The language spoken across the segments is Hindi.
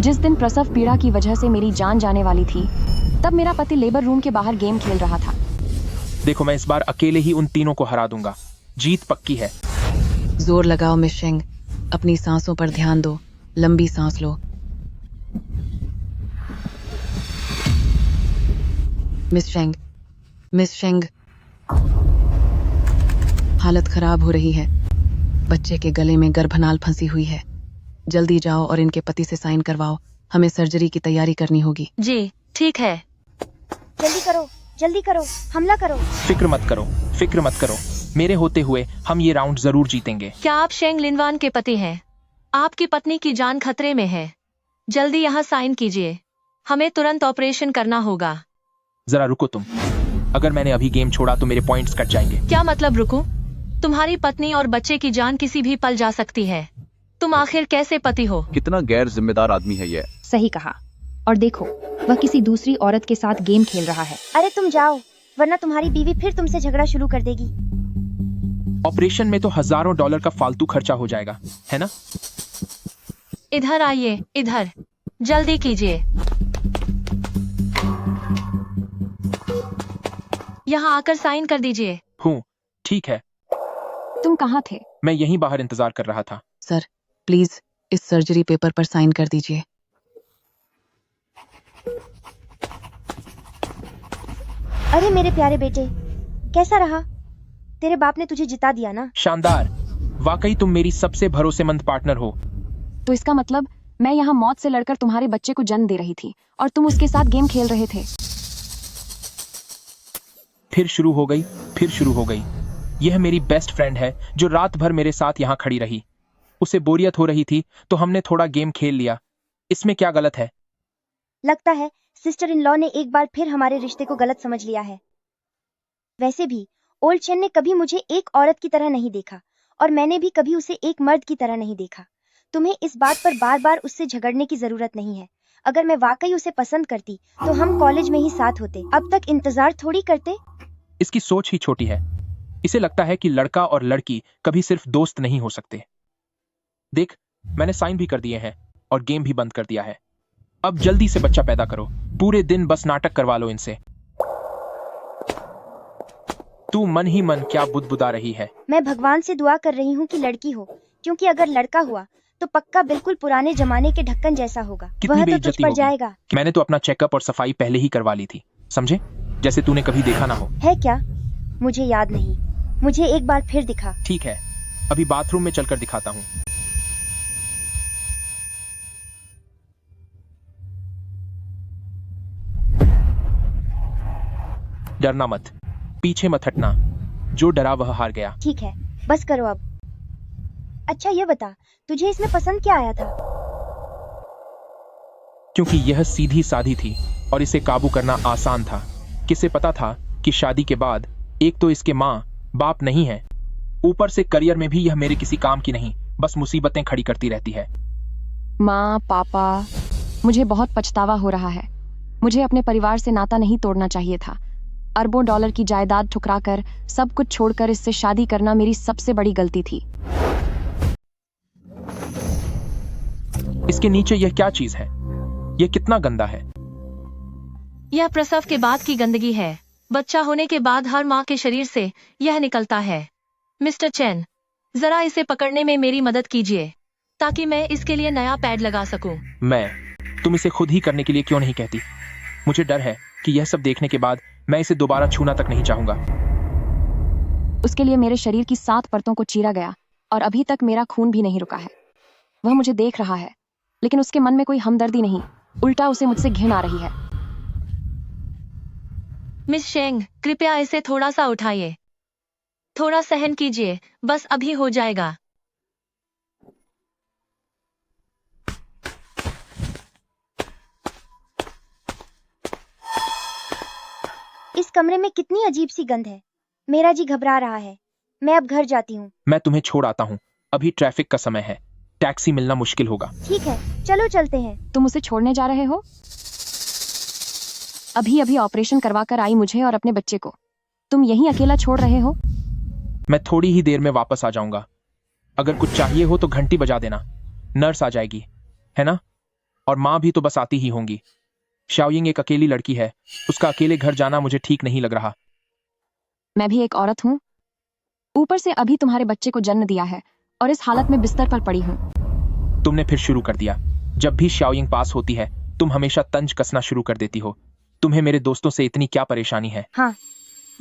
जिस दिन प्रसव पीड़ा की वजह से मेरी जान जाने वाली थी, तब मेरा पति लेबर रूम के बाहर गेम खेल रहा था। देखो, मैं इस बार अकेले ही उन तीनों को हरा दूंगा। जीत पक्की है। जोर लगाओ मिस शेंग, अपनी सांसों पर ध्यान दो, लंबी सांस लो। मिस शेंग, हालत खराब हो रही है। बच्चे के गले में गर्भनाल फंसी हुई है। जल्दी जाओ और इनके पति से साइन करवाओ। हमें सर्जरी की तैयारी करनी होगी। जी ठीक है। जल्दी करो, हमला करो। फिक्र मत करो। मेरे होते हुए हम ये राउंड जरूर जीतेंगे। क्या आप शेंग लिनवान के पति हैं? आपकी पत्नी की जान खतरे में है। जल्दी यहाँ साइन कीजिए। हमें तुरंत ऑपरेशन करना होगा। जरा रुको तुम। अगर मैंने अभी गेम छोड़ा तो मेरे पॉइंट्स कट जाएंगे। क्या मतलब रुकूं? तुम्हारी पत्नी और बच्चे की जान किसी भी पल जा सकती है। तुम आखिर कैसे पति हो? कितना गैर जिम्मेदार आदमी है ये। सही कहा। और देखो, वह किसी दूसरी औरत के साथ गेम खेल रहा है। अरे तुम जाओ, वरना तुम्हारी बीवी फिर तुमसे झगड़ा शुरू कर देगी। ऑपरेशन में तो हजारों डॉलर का फालतू खर्चा हो जाएगा, है ना? इधर आइए, इधर। जल्दी कीजिए। यहाँ आकर साइन कर दीजिए। हूँ, ठीक है। तुम कहाँ थे? मैं यहीं बाहर इंतजार कर रहा था। सर, प्लीज इस सर्जरी पेपर पर साइन कर दीजिए। अरे मेरे प्यारे बेटे, कैसा रहा? तेरे बाप ने तुझे जिता दिया ना? शानदार। वाकई तुम मेरी सबसे भरोसेमंद पार्टनर हो। तो इसका मतलब मैं यहाँ मौत से लड़कर तुम्हारे बच्चे को जन्म दे रही थी और तुम उसके साथ गेम खेल रहे थे। फिर शुरू हो गई। यह मेरी बेस्ट फ्रेंड है जो रात भर मेरे साथ यहाँ खड़ी रही। उसे बोरियत हो रही थी तो हमने थोड़ा गेम खेल लिया। इसमें क्या गलत है? लगता है सिस्टर इन लॉ ने एक बार फिर हमारे रिश्ते को गलत समझ लिया है। वैसे भी ओल्ड चेन ने कभी मुझे एक औरत की तरह नहीं देखा और मैंने भी कभी उसे एक मर्द की तरह नहीं देखा। तुम्हें इस बात पर बार बार उससे झगड़ने की जरूरत नहीं है। अगर मैं वाकई उसे पसंद करती तो हम कॉलेज में ही साथ होते, अब तक इंतजार थोड़ी करते। इसकी सोच ही छोटी है। इसे लगता है कि लड़का और लड़की कभी सिर्फ दोस्त नहीं हो सकते। देख, मैंने साइन भी कर दिए हैं और गेम भी बंद कर दिया है। अब जल्दी से बच्चा पैदा करो। पूरे दिन बस नाटक करवा लो इनसे। तू मन ही मन क्या बुदबुदा रही है? मैं भगवान से दुआ कर रही हूँ कि लड़की हो, क्योंकि अगर लड़का हुआ तो पक्का बिल्कुल पुराने जमाने के ढक्कन जैसा होगा। कितनी वह तो तुझ बेइज्जती पर होगी। जाएगा। मैंने तो अपना चेकअप और सफाई पहले ही करवा ली थी, समझे? जैसे तूने कभी देखा ना हो। है क्या? मुझे याद नहीं। मुझे एक बार फिर दिखा। ठीक है, अभी बाथरूम में चलकर दिखाता हूँ। डरना मत, पीछे मत हटना। जो डरा वह हार गया। ठीक है, बस करो अब। अच्छा ये बता, तुझे इसमें पसंद क्या आया था? क्योंकि यह सीधी साधी थी और इसे काबू करना आसान था। किसे पता था कि शादी के बाद एक तो इसके माँ बाप नहीं है, ऊपर से करियर में भी यह मेरे किसी काम की नहीं, बस मुसीबतें खड़ी करती रहती है। माँ, पापा, मुझे बहुत पछतावा हो रहा है। मुझे अपने परिवार से नाता नहीं तोड़ना चाहिए था। अरबों डॉलर की जायदाद ठुकराकर, सब कुछ छोड़कर इससे शादी करना मेरी सबसे बड़ी गलती थी। इसके नीचे यह क्या चीज है? यह कितना गंदा है। यह प्रसव के बाद की गंदगी है। बच्चा होने के बाद हर माँ के शरीर से यह निकलता है। मिस्टर चेन, जरा इसे पकड़ने में मेरी मदद कीजिए ताकि मैं इसके लिए नया पैड लगा सकूं। तुम इसे खुद ही करने के लिए क्यों नहीं कहती? मुझे डर है कि यह सब देखने के बाद मैं इसे दोबारा छूना तक नहीं चाहूंगा। उसके लिए मेरे शरीर की 7 परतों को चीरा गया और अभी तक मेरा खून भी नहीं रुका है। वह मुझे देख रहा है, लेकिन उसके मन में कोई हमदर्दी नहीं, उल्टा उसे मुझसे घिन आ रही है। मिस शेंग, कृपया इसे थोड़ा सा उठाइए। थोड़ा सहन कीजिए, बस अभी हो जाएगा। इस कमरे में कितनी अजीब सी गंध है। मेरा जी घबरा रहा है। मैं अब घर जाती हूँ। मैं तुम्हें छोड़ आता हूँ। अभी ट्रैफिक का समय है, टैक्सी मिलना मुश्किल होगा। ठीक है, चलो चलते हैं। तुम उसे छोड़ने जा रहे हो? अभी अभी ऑपरेशन करवा कर आई मुझे और अपने बच्चे को। तुम यहीं अकेला छोड़ रहे हो? मैं थोड़ी ही देर में वापस आ जाऊंगा। अगर कुछ चाहिए हो तो घंटी बजा देना, नर्स आ जाएगी, है ना? और माँ भी तो बस आती ही होंगी। शाओयिंग एक अकेली लड़की है, उसका अकेले घर जाना मुझे ठीक नहीं लग रहा। मैं भी एक औरत हूँ, ऊपर से अभी तुम्हारे बच्चे को जन्म दिया है और इस हालत में बिस्तर पर पड़ी हूँ। तुमने फिर शुरू कर दिया। जब भी शाओयिंग पास होती है तुम हमेशा तंज कसना शुरू कर देती हो। तुम्हें मेरे दोस्तों से इतनी क्या परेशानी है? हाँ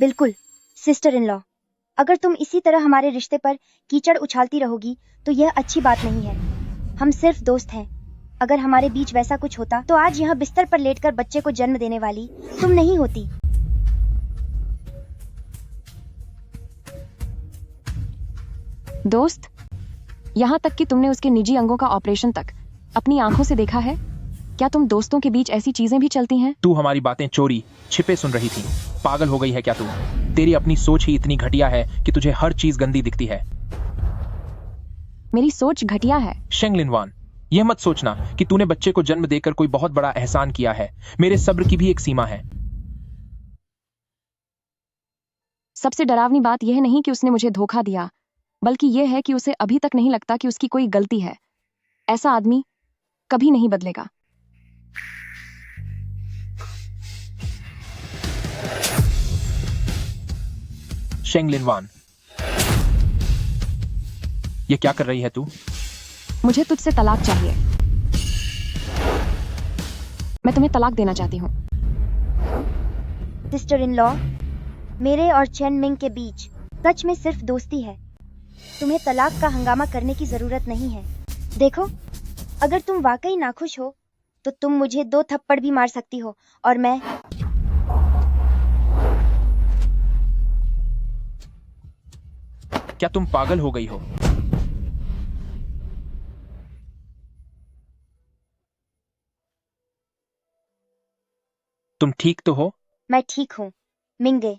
बिल्कुल सिस्टर इन लॉ, अगर तुम इसी तरह हमारे रिश्ते पर कीचड़ उछालती रहोगी तो यह अच्छी बात नहीं है। हम सिर्फ दोस्त हैं। अगर हमारे बीच वैसा कुछ होता तो आज यहाँ बिस्तर पर लेटकर बच्चे को जन्म देने वाली तुम नहीं होती। दोस्त? यहाँ तक कि तुमने उसके निजी अंगों का ऑपरेशन तक अपनी आंखों से देखा है। क्या तुम दोस्तों के बीच ऐसी चीजें भी चलती हैं? तू हमारी बातें चोरी छिपे सुन रही थी। पागल हो गई है क्या तू? तेरी अपनी सोच ही इतनी घटिया है कि तुझे हर चीज गंदी दिखती है। मेरी सोच घटिया है? शेंग लिनवान, यह मत सोचना कि तूने बच्चे को जन्म देकर कोई बहुत बड़ा एहसान किया है। मेरे सब्र की भी एक सीमा है। सबसे डरावनी बात यह नहीं कि उसने मुझे धोखा दिया, बल्कि यह है कि उसे अभी तक नहीं लगता कि उसकी कोई गलती है। ऐसा आदमी कभी नहीं बदलेगा। शेंग लिनवान, ये क्या कर रही है तू? मुझे तुझसे तलाक चाहिए। मैं तुम्हें तलाक देना चाहती हूँ। सिस्टर इन लॉ, मेरे और चेन मिंग के बीच सच में सिर्फ दोस्ती है। तुम्हें तलाक का हंगामा करने की जरूरत नहीं है। देखो, अगर तुम वाकई नाखुश हो तो तुम मुझे 2 थप्पड़ भी मार सकती हो और मैं क्या तुम पागल हो गई हो? तुम ठीक तो हो? मैं ठीक हूँ मिंगे।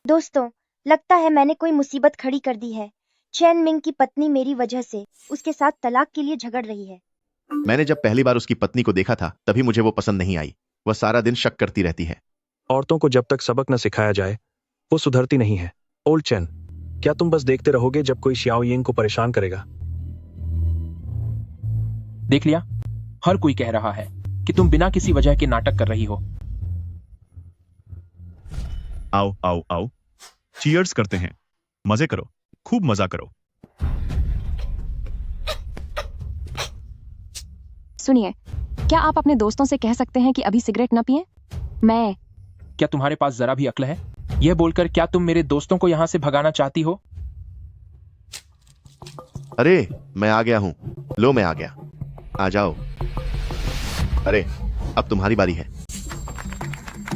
दोस्तों, लगता है मैंने कोई मुसीबत खड़ी कर दी है। चेन मिंग की पत्नी मेरी वजह से उसके साथ तलाक के लिए झगड़ रही है। मैंने जब पहली बार उसकी पत्नी को देखा था तभी मुझे वो पसंद नहीं आई। वह सारा दिन शक करती रहती है। औरतों को जब तक सबक न सिखाया जाए वो सुधरती नहीं है। ओल्ड चेन, क्या तुम बस देखते रहोगे जब कोई शाओयिंग को परेशान करेगा? देख लिया, हर कोई कह रहा है कि तुम बिना किसी वजह के नाटक कर रही हो। आओ आओ आओ, चीयर्स करते हैं। मजे करो, खूब मजा करो। सुनिए, क्या आप अपने दोस्तों से कह सकते हैं कि अभी सिगरेट न पिएं? मैं क्या तुम्हारे पास जरा भी अक्ल है? यह बोलकर क्या तुम मेरे दोस्तों को यहां से भगाना चाहती हो? अरे मैं आ गया हूँ। लो मैं आ गया, आ जाओ। अरे अब तुम्हारी बारी है।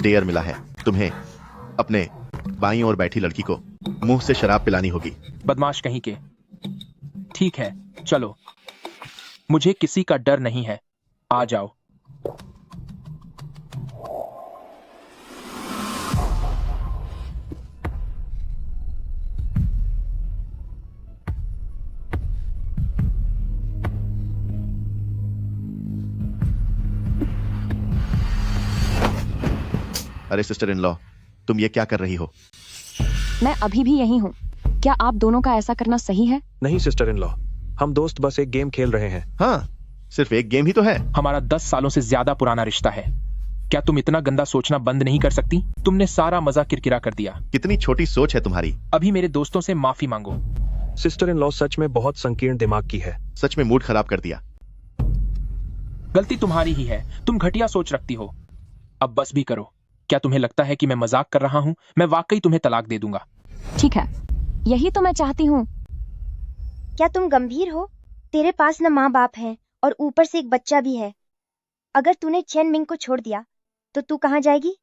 डेयर मिला है तुम्हें। अपने बाईं ओर बैठी लड़की को मुंह से शराब पिलानी होगी। बदमाश कहीं के। ठीक है, चलो, मुझे किसी का डर नहीं है। आ जाओ। अरे सिस्टर इन लॉ, तुम ये क्या कर रही हो? मैं अभी भी यही हूँ। क्या आप दोनों का ऐसा करना सही है? नहीं सिस्टर इन लॉ, हम दोस्त बस एक गेम खेल रहे हैं। हाँ, सिर्फ एक गेम ही तो है। हमारा 10 सालों से ज्यादा पुराना रिश्ता है। क्या तुम इतना गंदा सोचना बंद नहीं कर सकती? तुमने सारा मजा किरकिरा कर दिया। कितनी छोटी सोच है तुम्हारी। अभी मेरे दोस्तों से माफी मांगो। सिस्टर इन लॉ सच में बहुत संकीर्ण दिमाग की है। सच में मूड खराब कर दिया। गलती तुम्हारी ही है, तुम घटिया सोच रखती हो। अब बस भी करो। क्या तुम्हें लगता है कि मैं मजाक कर रहा हूं? मैं वाकई तुम्हें तलाक दे दूंगा। ठीक है, यही तो मैं चाहती हूँ। क्या तुम गंभीर हो? तेरे पास न माँ बाप है और ऊपर से एक बच्चा भी है। अगर तूने चेन मिंग को छोड़ दिया तो तू कहाँ जाएगी?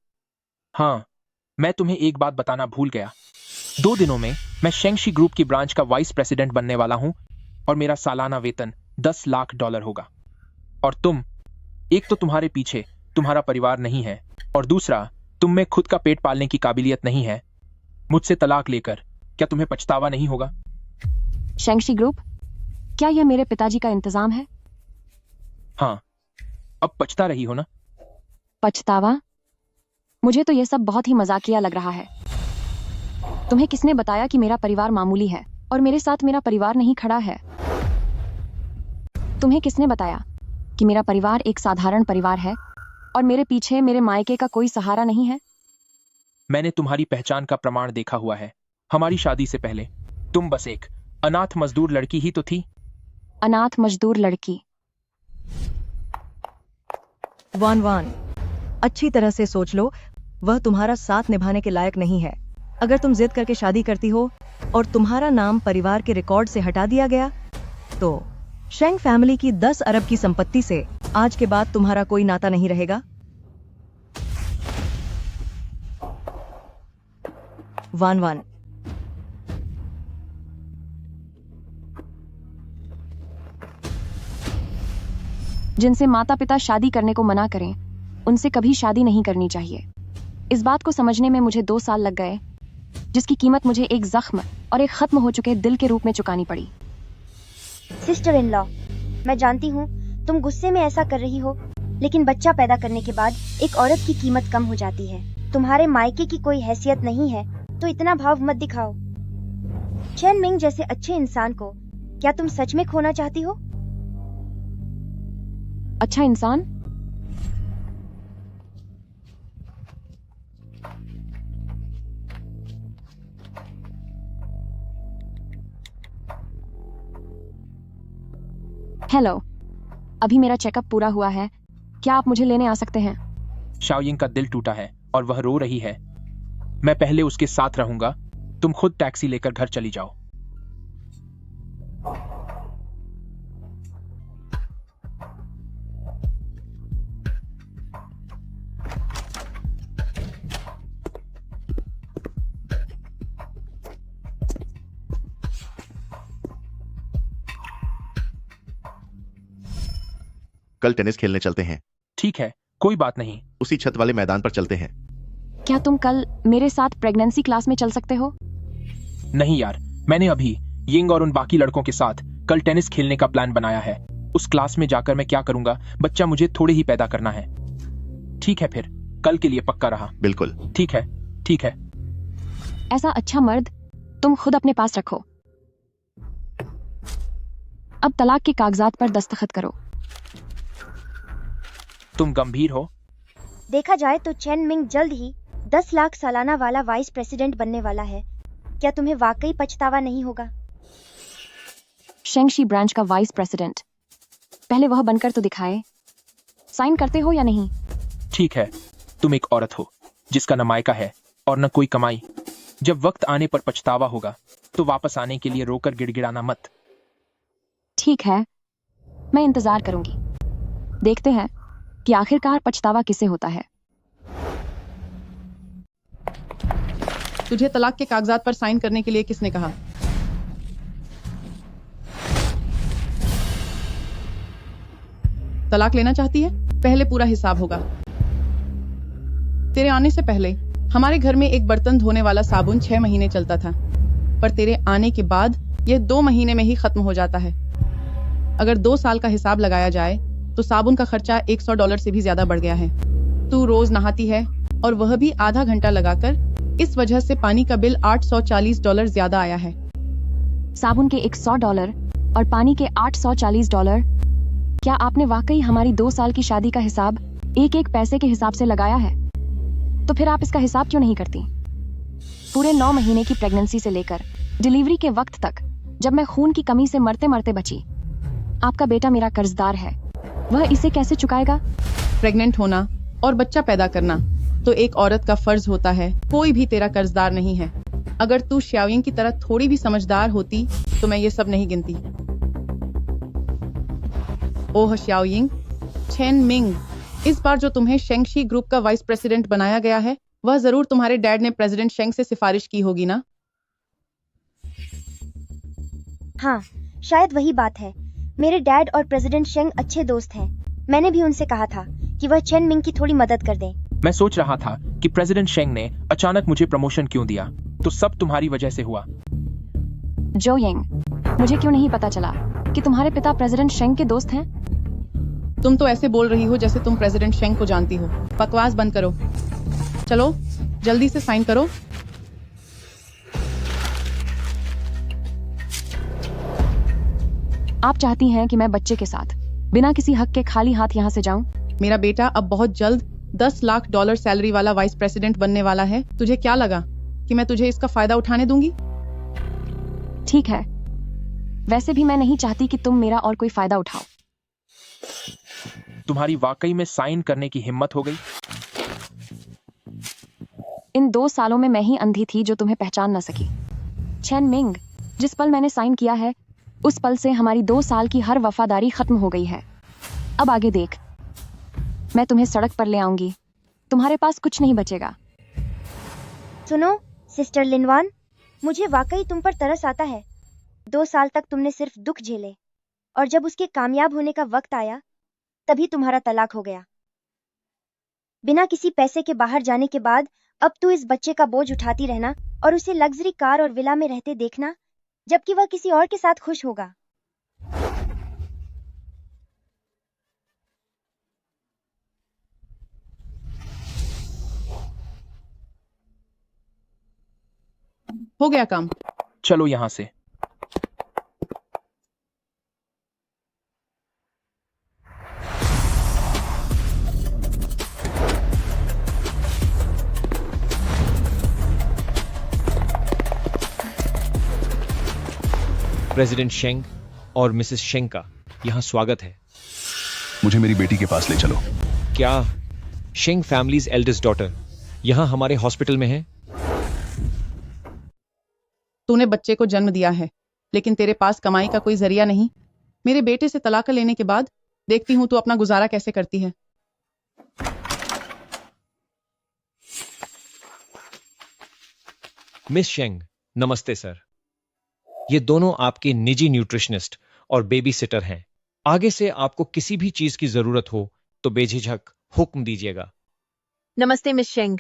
हाँ, मैं तुम्हें एक बात बताना भूल गया। 2 दिनों में मैं शेंगशी ग्रुप की ब्रांच का वाइस प्रेसिडेंट बनने वाला हूं और मेरा सालाना वेतन $10 लाख होगा। और तुम, एक तो तुम्हारे पीछे तुम्हारा परिवार नहीं है और दूसरा तुम में खुद का पेट पालने की काबिलियत नहीं है। मुझसे तलाक लेकर क्या तुम्हें पछतावा नहीं होगा? शेंगशी ग्रुप, क्या यह मेरे पिताजी का इंतजाम है? हाँ, अब पछता रही हो ना? पछतावा? मुझे तो यह सब बहुत ही मजाकिया लग रहा है। तुम्हें किसने बताया कि मेरा परिवार मामूली है और मेरे साथ मेरा परिवार नहीं खड़ा है? तुम्हें किसने बताया कि मेरा परिवार एक साधारण परिवार है और मेरे पीछे मेरे मायके का कोई सहारा नहीं है? मैंने तुम्हारी पहचान का प्रमाण देखा हुआ है। हमारी शादी से पहले तुम बस एक अनाथ मजदूर लड़की ही तो थी। अनाथ मजदूर लड़की? वान वान, अच्छी तरह से सोच लो, वह तुम्हारा साथ निभाने के लायक नहीं है। अगर तुम जिद करके शादी करती हो और तुम्हारा नाम परिवार के रिकॉर्ड से हटा दिया गया, तो शेंग फैमिली की 10 अरब की संपत्ति से आज के बाद तुम्हारा कोई नाता नहीं रहेगा। वान वान, जिनसे माता पिता शादी करने को मना करें, उनसे कभी शादी नहीं करनी चाहिए। इस बात को समझने में मुझे 2 साल लग गए, जिसकी कीमत मुझे एक जख्म और एक खत्म हो चुके दिल के रूप में चुकानी पड़ी। सिस्टर इन लॉ, मैं जानती हूँ तुम गुस्से में ऐसा कर रही हो, लेकिन बच्चा पैदा करने के बाद एक औरत की कीमत कम हो जाती है। तुम्हारे मायके की कोई हैसियत नहीं है तो इतना भाव मत दिखाओ। चेन मिंग जैसे अच्छे इंसान को क्या तुम सच में खोना चाहती हो? अच्छा इंसान? हेलो, अभी मेरा चेकअप पूरा हुआ है, क्या आप मुझे लेने आ सकते हैं? शाओयिंग का दिल टूटा है और वह रो रही है। मैं पहले उसके साथ रहूंगा, तुम खुद टैक्सी लेकर घर चली जाओ। कल टेनिस खेलने चलते हैं। ठीक है, कोई बात नहीं। उसी छत वाले मैदान पर चलते हैं। क्या तुम कल मेरे साथ प्रेगनेंसी क्लास में चल सकते हो? नहीं यार, मैंने अभी यिंग और उन बाकी लड़कों के साथ कल टेनिस खेलने का प्लान बनाया है। उस क्लास में जाकर मैं क्या करूंगा? बच्चा मुझे थोड़े ही पैदा करना है। ठीक है, फिर कल के लिए पक्का रहा। बिल्कुल। ठीक है, ठीक है। ऐसा अच्छा मर्द तुम खुद अपने पास रखो। अब तलाक के कागजात पर दस्तखत करो। तुम गंभीर हो? देखा जाए तो चेन मिंग जल्द ही 10 लाख सालाना वाला वाइस प्रेसिडेंट बनने वाला है। क्या तुम्हें वाकई पछतावा नहीं होगा? शेंगशी ब्रांच का वाइस प्रेसिडेंट, पहले वह बनकर तो दिखाए। साइन करते हो या नहीं? ठीक है, तुम एक औरत हो जिसका न मायका है और न कोई कमाई। जब वक्त आने पर पछतावा होगा तो वापस आने के लिए रोकर गिड़गिड़ाना मत। ठीक है, मैं इंतजार करूंगी। देखते हैं कि आखिरकार पछतावा किसे होता है। तुझे तलाक के कागजात पर साइन करने के लिए किसने कहा? तलाक लेना चाहती है? पहले पूरा हिसाब होगा। तेरे आने से पहले हमारे घर में एक बर्तन धोने वाला साबुन 6 महीने चलता था, पर तेरे आने के बाद यह 2 महीने में ही खत्म हो जाता है। अगर 2 साल का हिसाब लगाया जाए तो साबुन का खर्चा $100 से भी ज्यादा बढ़ गया है। तू रोज नहाती है और वह भी आधा घंटा लगाकर। इस वजह से पानी का बिल $840 ज्यादा आया है। साबुन के $100 और पानी के $840। क्या आपने वाकई हमारी 2 साल की शादी का हिसाब एक एक पैसे के हिसाब से लगाया है? तो फिर आप इसका हिसाब क्यों नहीं करती? पूरे 9 महीने की प्रेगनेंसी से लेकर डिलीवरी के वक्त तक, जब मैं खून की कमी से मरते मरते बची। आपका बेटा मेरा कर्जदार है, वह इसे कैसे चुकाएगा? प्रेग्नेंट होना और बच्चा पैदा करना तो एक औरत का फर्ज होता है। कोई भी तेरा कर्जदार नहीं है। अगर तू श्याओयिंग की तरह थोड़ी भी समझदार होती तो मैं ये सब नहीं गिनती। ओह श्याओयिंग, चेन मिंग, इस बार जो तुम्हें शेंगशी ग्रुप का वाइस प्रेसिडेंट बनाया गया है, वह जरूर तुम्हारे डैड ने प्रेसिडेंट शेंग से सिफारिश की होगी ना? हाँ, शायद वही बात है। मेरे डैड और प्रेसिडेंट शेंग अच्छे दोस्त हैं। मैंने भी उनसे कहा था कि वह चेन मिंग की थोड़ी मदद कर दें। मैं सोच रहा था कि प्रेसिडेंट शेंग ने अचानक मुझे प्रमोशन क्यों दिया, तो सब तुम्हारी वजह से हुआ। जो यंग, मुझे क्यों नहीं पता चला कि तुम्हारे पिता प्रेसिडेंट शेंग के दोस्त हैं? तुम तो ऐसे बोल रही हो जैसे तुम प्रेसिडेंट शेंग को जानती हो। बकवास बंद करो। चलो जल्दी से साइन करो। आप चाहती हैं कि मैं बच्चे के साथ बिना किसी हक के खाली हाथ यहाँ से जाऊं? मेरा बेटा अब बहुत जल्द $10 लाख सैलरी वाला वाइस प्रेसिडेंट बनने वाला है। तुझे क्या लगा कि मैं तुझे इसका फायदा उठाने दूंगी? ठीक है, वैसे भी मैं नहीं चाहती कि तुम मेरा और कोई फायदा उठाओ। तुम्हारी वाकई में साइन करने की हिम्मत हो गई? इन 2 सालों में मैं ही अंधी थी जो तुम्हें पहचान न सकी। चेन मिंग, जिस पल मैंने साइन किया है उस पल से हमारी 2 साल की हर वफादारी खत्म हो गई है। अब आगे देख, मैं तुम्हें सड़क पर ले आऊंगी, तुम्हारे पास कुछ नहीं बचेगा। सुनो सिस्टर लिनवान, मुझे वाकई तुम पर तरस आता है। 2 साल तक तुमने सिर्फ दुख झेले और जब उसके कामयाब होने का वक्त आया तभी तुम्हारा तलाक हो गया। बिना किसी पैसे के बाहर जाने के बाद अब तू इस बच्चे का बोझ उठाती रहना और उसे लग्जरी कार और विला में रहते देखना जबकि वह किसी और के साथ खुश होगा। हो गया काम। चलो यहां से। प्रेसिडेंट शेंग और मिसेस शेंग का यहाँ स्वागत है। मुझे मेरी बेटी के पास ले चलो। क्या शेंग फैमिलीज एल्डेस्ट डॉटर यहाँ हमारे हॉस्पिटल में है? तूने बच्चे को जन्म दिया है लेकिन तेरे पास कमाई का कोई जरिया नहीं। मेरे बेटे से तलाक लेने के बाद देखती हूँ तू अपना गुजारा कैसे करती है। मिस शेंग, नमस्ते सर। ये दोनों आपके निजी न्यूट्रिशनिस्ट और बेबी सिटर हैं। आगे से आपको किसी भी चीज की जरूरत हो तो बेझिझक हुक्म दीजिएगा। नमस्ते मिस शेंग।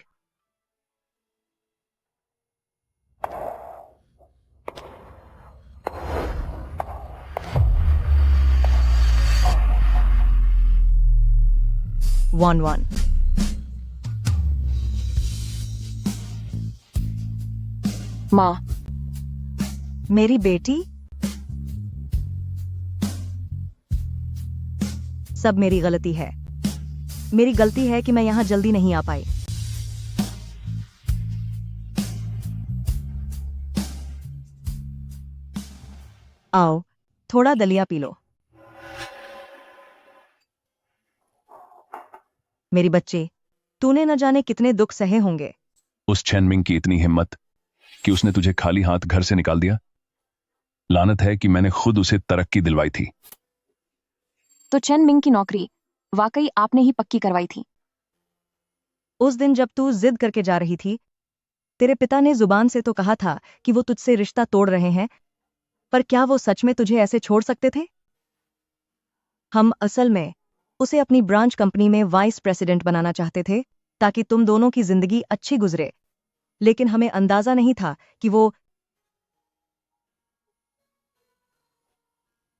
वन माँ, मेरी बेटी, सब मेरी गलती है। मेरी गलती है कि मैं यहां जल्दी नहीं आ पाई। आओ, थोड़ा दलिया पी लो। मेरी बच्ची, तूने न जाने कितने दुख सहे होंगे। उस चेन मिंग की इतनी हिम्मत कि उसने तुझे खाली हाथ घर से निकाल दिया। लानत है कि मैंने खुद उसे तरक्की दिलवाई थी। तो चेन मिंग की नौकरी वाकई आपने ही पक्की करवाई थी। उस दिन जब तू जिद करके जा रही थी, तेरे पिता ने जुबान से तो कहा था कि वो तुझसे रिश्ता तोड़ रहे हैं, पर क्या वो सच में तुझे ऐसे छोड़ सकते थे? हम असल में उसे अपनी ब्रांच कंपनी में वाइस प्रेसिडेंट बनाना चाहते थे ताकि तुम दोनों की जिंदगी अच्छी गुजरे, लेकिन हमें अंदाजा नहीं था कि वो।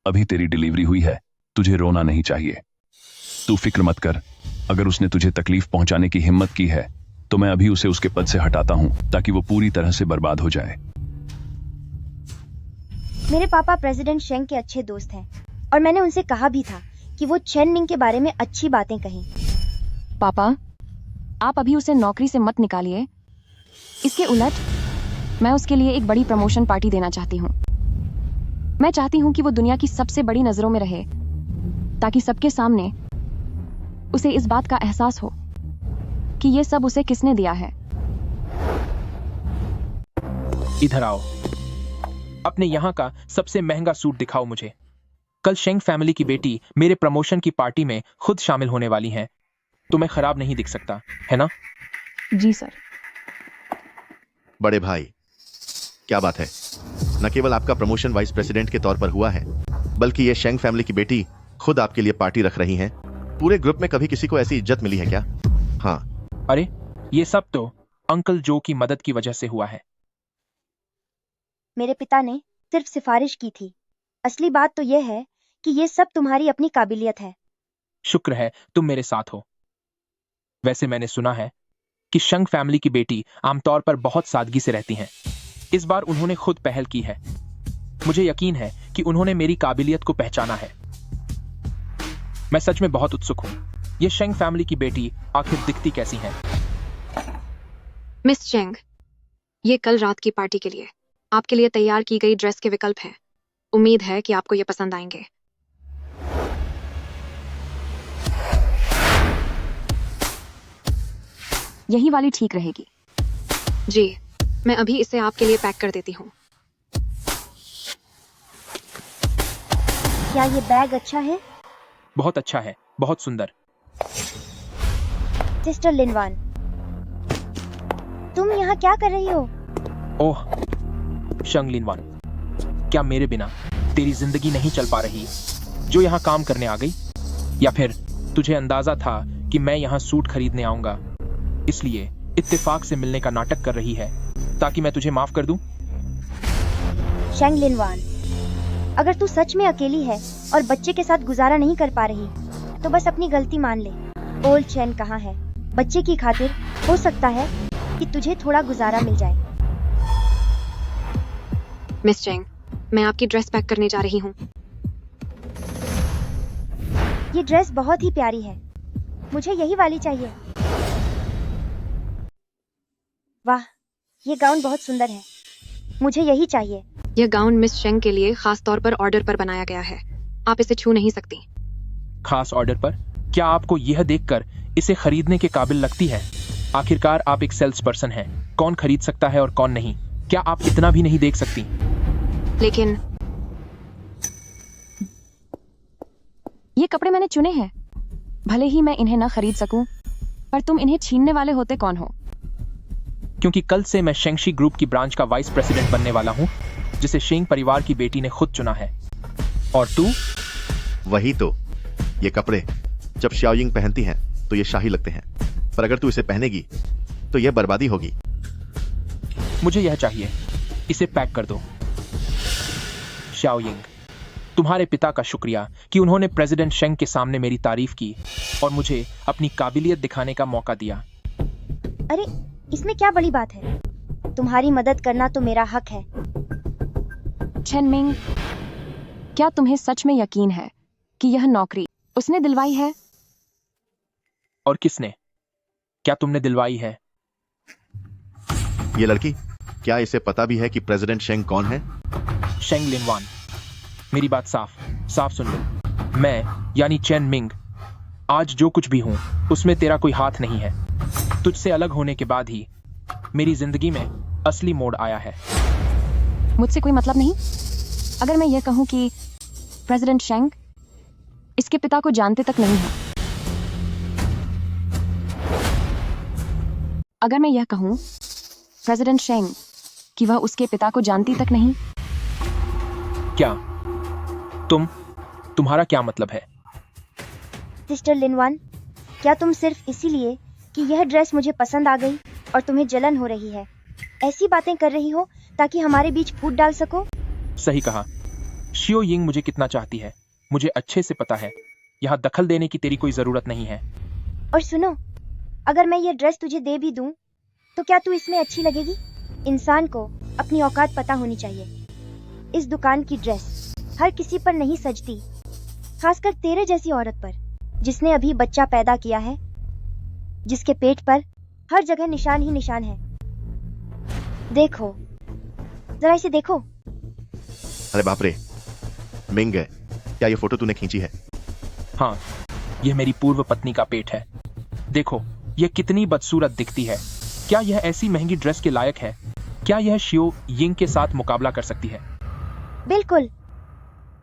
अभी तेरी डिलीवरी हुई है, तुझे रोना नहीं चाहिए। तू फिक्र मत कर। अगर उसने तुझे तकलीफ पहुंचाने की हिम्मत की है तो मैं अभी उसे उसके पद से हटाता हूं ताकि वो पूरी तरह से बर्बाद हो जाए। मेरे पापा प्रेसिडेंट शेंग के अच्छे दोस्त हैं और मैंने उनसे कहा भी था कि वो चेन मिंग के बारे में अच्छी बातें कहें। पापा, आप अभी उसे नौकरी से मत निकालिए। इसके उलट मैं उसके लिए एक बड़ी प्रमोशन पार्टी देना चाहती हूँ। मैं चाहती हूँ कि वो दुनिया की सबसे बड़ी नजरों में रहे ताकि सबके सामने उसे इस बात का एहसास हो कि ये सब उसे किसने दिया है। इधर आओ। अपने यहाँ का सबसे महंगा सूट दिखाओ मुझे। कल शेंग फैमिली की बेटी मेरे प्रमोशन की पार्टी में खुद शामिल होने वाली हैं। तुम्हें खराब नहीं दिख सकता है ना? जी सर। बड़े भाई, क्या बात है। न केवल आपका प्रमोशन वाइस प्रेसिडेंट के तौर पर हुआ है बल्कि ये शेंग फैमिली की बेटी खुद आपके लिए पार्टी रख रही हैं। पूरे ग्रुप में कभी किसी को ऐसी इज्जत मिली है क्या? हाँ। अरे ये सब तो अंकल जो की मदद की वजह से हुआ है। मेरे पिता ने सिर्फ सिफारिश की थी। असली बात तो यह है कि ये सब तुम्हारी अपनी काबिलियत है। शुक्र है तुम मेरे साथ हो। वैसे मैंने सुना है कि शेंग फैमिली की बेटी आमतौर पर बहुत सादगी से रहती हैं। इस बार उन्होंने खुद पहल की है। मुझे यकीन है कि उन्होंने मेरी काबिलियत को पहचाना है। मैं सच में बहुत उत्सुक हूँ। ये शेंग फैमिली की बेटी आखिर दिखती कैसी है? मिस चेंग, ये कल रात की पार्टी के लिए आपके लिए तैयार की गई ड्रेस के विकल्प हैं। उम्मीद है कि आपको ये पसंद आएंगे। यही वाली ठीक रहेगी। जी, मैं अभी इसे आपके लिए पैक कर देती हूँ। क्या ये बैग अच्छा है? बहुत अच्छा है, बहुत सुंदर। सिस्टर लिनवान, तुम यहाँ क्या कर रही हो? ओह शंग लिनवान, क्या मेरे बिना तेरी जिंदगी नहीं चल पा रही जो यहाँ काम करने आ गई? या फिर तुझे अंदाजा था कि मैं यहाँ सूट खरीदने आऊंगा, इसलिए इत्तेफाक से मिलने का नाटक कर रही है ताकि मैं तुझे माफ कर दूं? शेंग लिनवान, अगर तू सच में अकेली है और बच्चे के साथ गुजारा नहीं कर पा रही तो बस अपनी गलती मान ले। ओल्ड चैन कहाँ है? बच्चे की खातिर हो सकता है कि तुझे थोड़ा गुजारा मिल जाए। मिस चेंग, मैं आपकी ड्रेस पैक करने जा रही हूँ। ये ड्रेस बहुत ही प्यारी है, मुझे यही वाली चाहिए। वाह, ये गाउन बहुत सुंदर है, मुझे यही चाहिए। यह गाउन मिस चेंग के लिए खास तौर पर ऑर्डर पर बनाया गया है। आप इसे छू नहीं सकती। खास ऑर्डर पर? क्या आपको यह देखकर इसे खरीदने के काबिल लगती है? आखिरकार आप एक सेल्स पर्सन हैं, कौन खरीद सकता है और कौन नहीं? क्या आप इतना भी नहीं देख सकती? लेकिन ये कपड़े मैंने चुने हैं, भले ही मैं इन्हें न खरीद सकूं, पर तुम इन्हें छीनने वाले होते कौन हो? क्योंकि कल से मैं शेंगशी ग्रुप की ब्रांच का वाइस प्रेसिडेंट बनने वाला हूँ, जिसे शेंग परिवार की बेटी ने खुद चुना है। और तू? वही तो, ये कपड़े जब शाओयिंग पहनती हैं तो ये शाही लगते हैं, पर अगर तू इसे पहनेगी तो यह बर्बादी होगी। मुझे यह चाहिए, इसे पैक कर दो। शाओयिंग, तुम्हारे पिता का शुक्रिया कि उन्होंने प्रेसिडेंट शेंग के सामने मेरी तारीफ की और मुझे अपनी काबिलियत दिखाने का मौका दिया। अरे, इसमें क्या बड़ी बात है? तुम्हारी मदद करना तो मेरा हक है। चेन मिंग, क्या तुम्हें सच में यकीन है कि यह नौकरी उसने दिलवाई है? और किसने? क्या तुमने दिलवाई है? ये लड़की, क्या इसे पता भी है कि प्रेसिडेंट शेंग कौन है? शेंग लिनवान, मेरी बात साफ साफ सुन लो। मैं यानी चेन मिंग आज जो कुछ भी हूं उसमें तेरा कोई हाथ नहीं है। तुझसे अलग होने के बाद ही मेरी जिंदगी में असली मोड़ आया है। मुझसे कोई मतलब नहीं? अगर मैं यह कहूं कि प्रेसिडेंट शेंग इसके पिता को जानते तक नहीं है, अगर मैं यह कहूं प्रेसिडेंट शेंग कि वह उसके पिता को जानती तक नहीं, क्या तुम्हारा क्या मतलब है? सिस्टर लिनवान, क्या तुम सिर्फ इसीलिए कि यह ड्रेस मुझे पसंद आ गई और तुम्हें जलन हो रही है, ऐसी बातें कर रही हो ताकि हमारे बीच फूट डाल सको? सही कहा। शियो यिंग मुझे कितना चाहती है मुझे अच्छे से पता है। यहाँ दखल देने की तेरी कोई जरूरत नहीं है। और सुनो, अगर मैं यह ड्रेस तुझे दे भी दूं, तो क्या तू इसमें अच्छी लगेगी? इंसान को अपनी औकात पता होनी चाहिए। इस दुकान की ड्रेस हर किसी पर नहीं सजती, खासकर तेरे जैसी औरत पर, जिसने अभी बच्चा पैदा किया है, जिसके पेट पर हर जगह निशान ही निशान है। देखो, जरा इसे देखो। अरे बाप रे, मिंग, क्या ये फोटो तूने खींची है? हाँ, यह मेरी पूर्व पत्नी का पेट है। देखो, यह कितनी बदसूरत दिखती है। क्या यह ऐसी महंगी ड्रेस के लायक है? क्या यह शियो यिंग के साथ मुकाबला कर सकती है? बिल्कुल।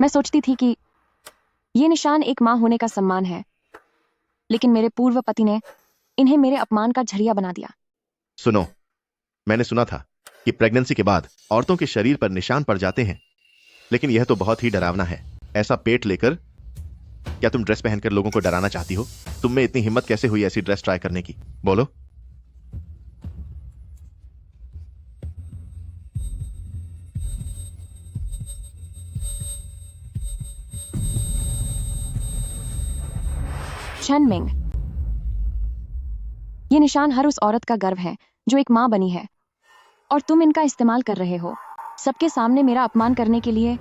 मैं सोचती थी कि ये निशान एक माँ होने का सम्मान है, लेकिन मेरे पूर्व पति ने इन्हें मेरे अपमान का झरिया बना दिया। सुनो, मैंने सुना था कि प्रेगनेंसी के बाद औरतों के शरीर पर निशान पड़ जाते हैं, लेकिन यह तो बहुत ही डरावना है। ऐसा पेट लेकर क्या तुम ड्रेस पहनकर लोगों को डराना चाहती हो? तुम में इतनी हिम्मत कैसे हुई ऐसी ड्रेस ट्राई करने की? बोलो। चेन मिंग, ये निशान हर उस औरत का गर्व है जो एक माँ बनी है, और तुम इनका इस्तेमाल कर रहे हो सबके सामने मेरा अपमान करने के लिए।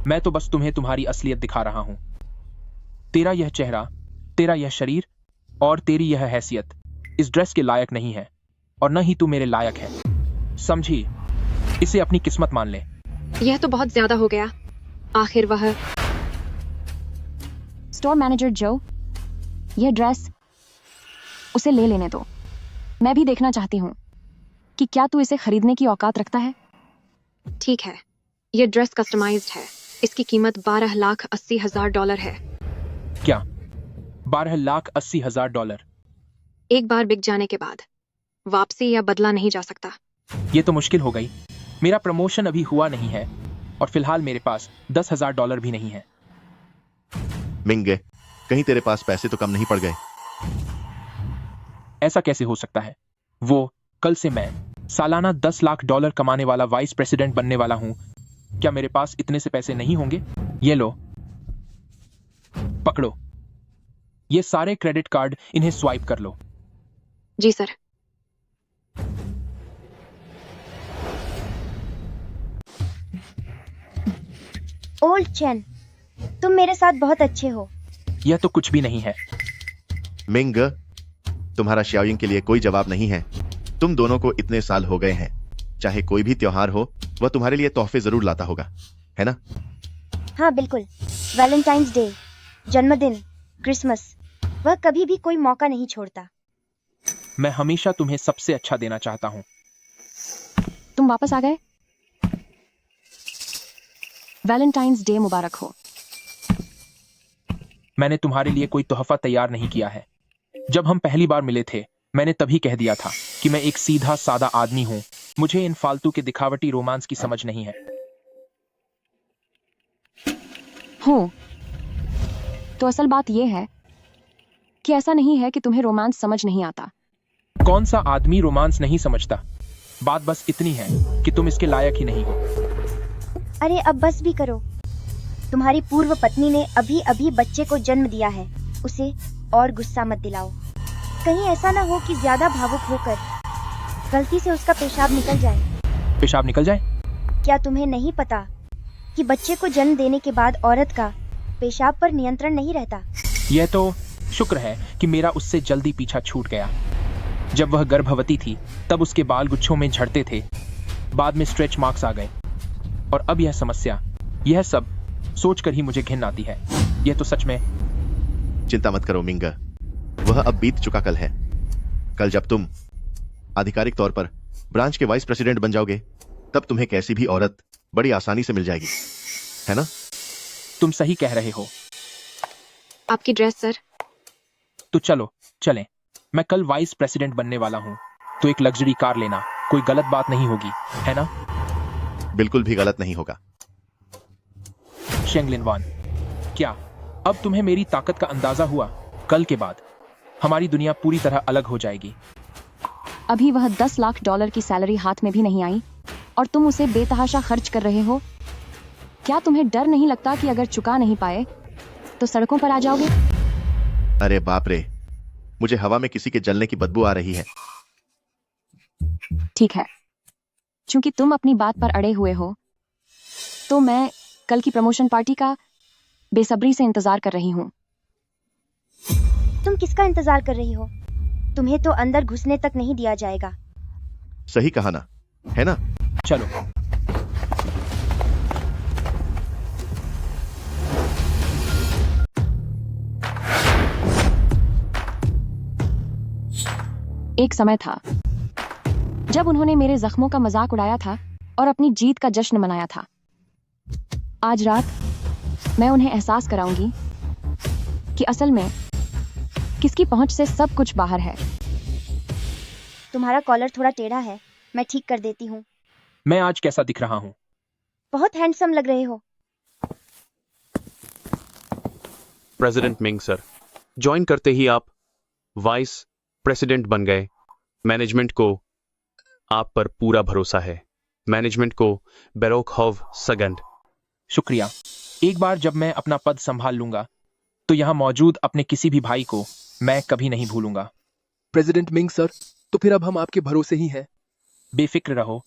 मैं तो बस तुम्हें तुम्हारी असलियत दिखा रहा हूं। तेरा यह चेहरा, तेरा यह शरीर और तेरी यह हैसियत इस ड्रेस के लायक नहीं है, और न ही तू मेरे लायक है। समझी? इसे अपनी किस्मत मान ले। यह तो बहुत ज्यादा हो गया। आखिर वह स्टोर मैनेजर जो, यह ड्रेस उसे ले लेने दो। मैं भी देखना चाहती हूँ कि क्या तू इसे खरीदने की औकात रखता है। ठीक है, यह ड्रेस कस्टमाइज्ड है। इसकी कीमत $12,80,000 है। क्या? $12,80,000? एक बार बिक जाने के बाद वापसी या बदला नहीं जा सकता। ये तो मुश्किल हो गई। मेरा प्रमोशन अभी हुआ नहीं है और फिलहाल मेरे पास $10,000 भी नहीं है। मिंग, कहीं तेरे पास पैसे तो कम नहीं पड़ गए? ऐसा कैसे हो सकता है? वो कल से मैं सालाना $10 लाख कमाने वाला वाइस प्रेसिडेंट बनने वाला हूं। क्या मेरे पास इतने से पैसे नहीं होंगे? ये लो, पकड़ो। ये सारे क्रेडिट कार्ड, इन्हें स्वाइप कर लो। जी सर। ओल्ड चैन, तुम मेरे साथ बहुत अच्छे हो। यह तो कुछ भी नहीं है। मिंग, तुम्हारा श्याओयिंग के लिए कोई जवाब नहीं है। तुम दोनों को इतने साल हो गए हैं, चाहे कोई भी त्योहार हो वह तुम्हारे लिए तोहफे जरूर लाता होगा, है ना? हाँ बिल्कुल, वैलेंटाइंस डे, जन्मदिन, क्रिसमस, वह कभी भी कोई मौका नहीं छोड़ता। मैं हमेशा तुम्हें सबसे अच्छा देना चाहता हूं। तुम वापस आ गए। वैलेंटाइंस डे मुबारक हो। मैंने तुम्हारे लिए कोई तोहफा तैयार नहीं किया है। जब हम पहली बार मिले थे, मैंने तभी कह दिया था कि मैं एक सीधा सादा आदमी हूं। मुझे इन फालतू के दिखावटी रोमांस की समझ नहीं है। हूं तो असल बात यह है कि ऐसा नहीं है कि तुम्हें रोमांस समझ नहीं आता। कौन सा आदमी रोमांस नहीं समझता? बात बस इतनी है कि तुम इसके लायक ही नहीं हो। अरे अब बस भी करो। तुम्हारी पूर्व पत्नी ने अभी अभी बच्चे को जन्म दिया है, उसे और गुस्सा मत दिलाओ। कहीं ऐसा ना हो कि ज्यादा भावुक होकर गलती से उसका पेशाब निकल जाए। पेशाब निकल जाए? क्या तुम्हें नहीं पता कि बच्चे को जन्म देने के बाद औरत का पेशाब पर नियंत्रण नहीं रहता? यह तो शुक्र है कि मेरा उससे जल्दी पीछा छूट गया। जब वह गर्भवती थी तब उसके बाल गुच्छों में झड़ते थे, बाद में स्ट्रेच मार्क्स आ गए, और अब यह समस्या। यह सब सोचकर ही मुझे घिन आती है। यह तो सच में। चिंता मत करो मिंग, वह अब बीत चुका कल है। कल जब तुम आधिकारिक तौर पर ब्रांच के वाइस प्रेसिडेंट बन जाओगे, तब तुम्हें कैसी भी औरत बड़ी आसानी से मिल जाएगी, है ना? तुम सही कह रहे हो। आपकी ड्रेस सर। तो चलो चलें। मैं कल वाइस प्रेसिडेंट बनने वाला हूं, तो एक लग्जरी कार लेना कोई गलत बात नहीं होगी, है ना? बिल्कुल भी गलत नहीं होगा। शेंग लिनवान, क्या अब तुम्हें मेरी ताकत का अंदाजा हुआ? कल के बाद हमारी दुनिया पूरी तरह अलग हो जाएगी। अभी वह $10 लाख की सैलरी हाथ में भी नहीं आई और तुम उसे बेतहाशा खर्च कर रहे हो। क्या तुम्हें डर नहीं लगता कि अगर चुका नहीं पाए तो सड़कों पर आ जाओगे? अरे बाप रे, मुझे हवा में किसी के जलने की बदबू आ रही है। ठीक है, क्योंकि तुम अपनी बात पर अड़े हुए हो, तो मैं कल की प्रमोशन पार्टी का बेसब्री से इंतजार कर रही हूँ। तुम किसका इंतजार कर रही हो? तुम्हें तो अंदर घुसने तक नहीं दिया जाएगा। सही कहा ना, है ना? चलो। एक समय था जब उन्होंने मेरे जख्मों का मजाक उड़ाया था और अपनी जीत का जश्न मनाया था। आज रात मैं उन्हें एहसास कराऊंगी कि असल में किसकी पहुंच से सब कुछ बाहर है। तुम्हारा कॉलर थोड़ा टेढ़ा है, मैं ठीक कर देती हूँ। मैं आज कैसा दिख रहा हूँ? बहुत हैंडसम लग रहे हो। प्रेसिडेंट मिंग सर, ज्वाइन करते ही आप वाइस प्रेसिडेंट बन गए। मैनेजमेंट को आप पर पूरा भरोसा है। मैनेजमेंट को बेरोक हव सगंध। शुक्रिया। एक बार जब मैं अपना पद संभाल लूंगा तो यहां मौजूद अपने किसी भी भाई को मैं कभी नहीं भूलूंगा। प्रेसिडेंट मिंग सर, तो फिर अब हम आपके भरोसे ही हैं। बेफिक्र रहो,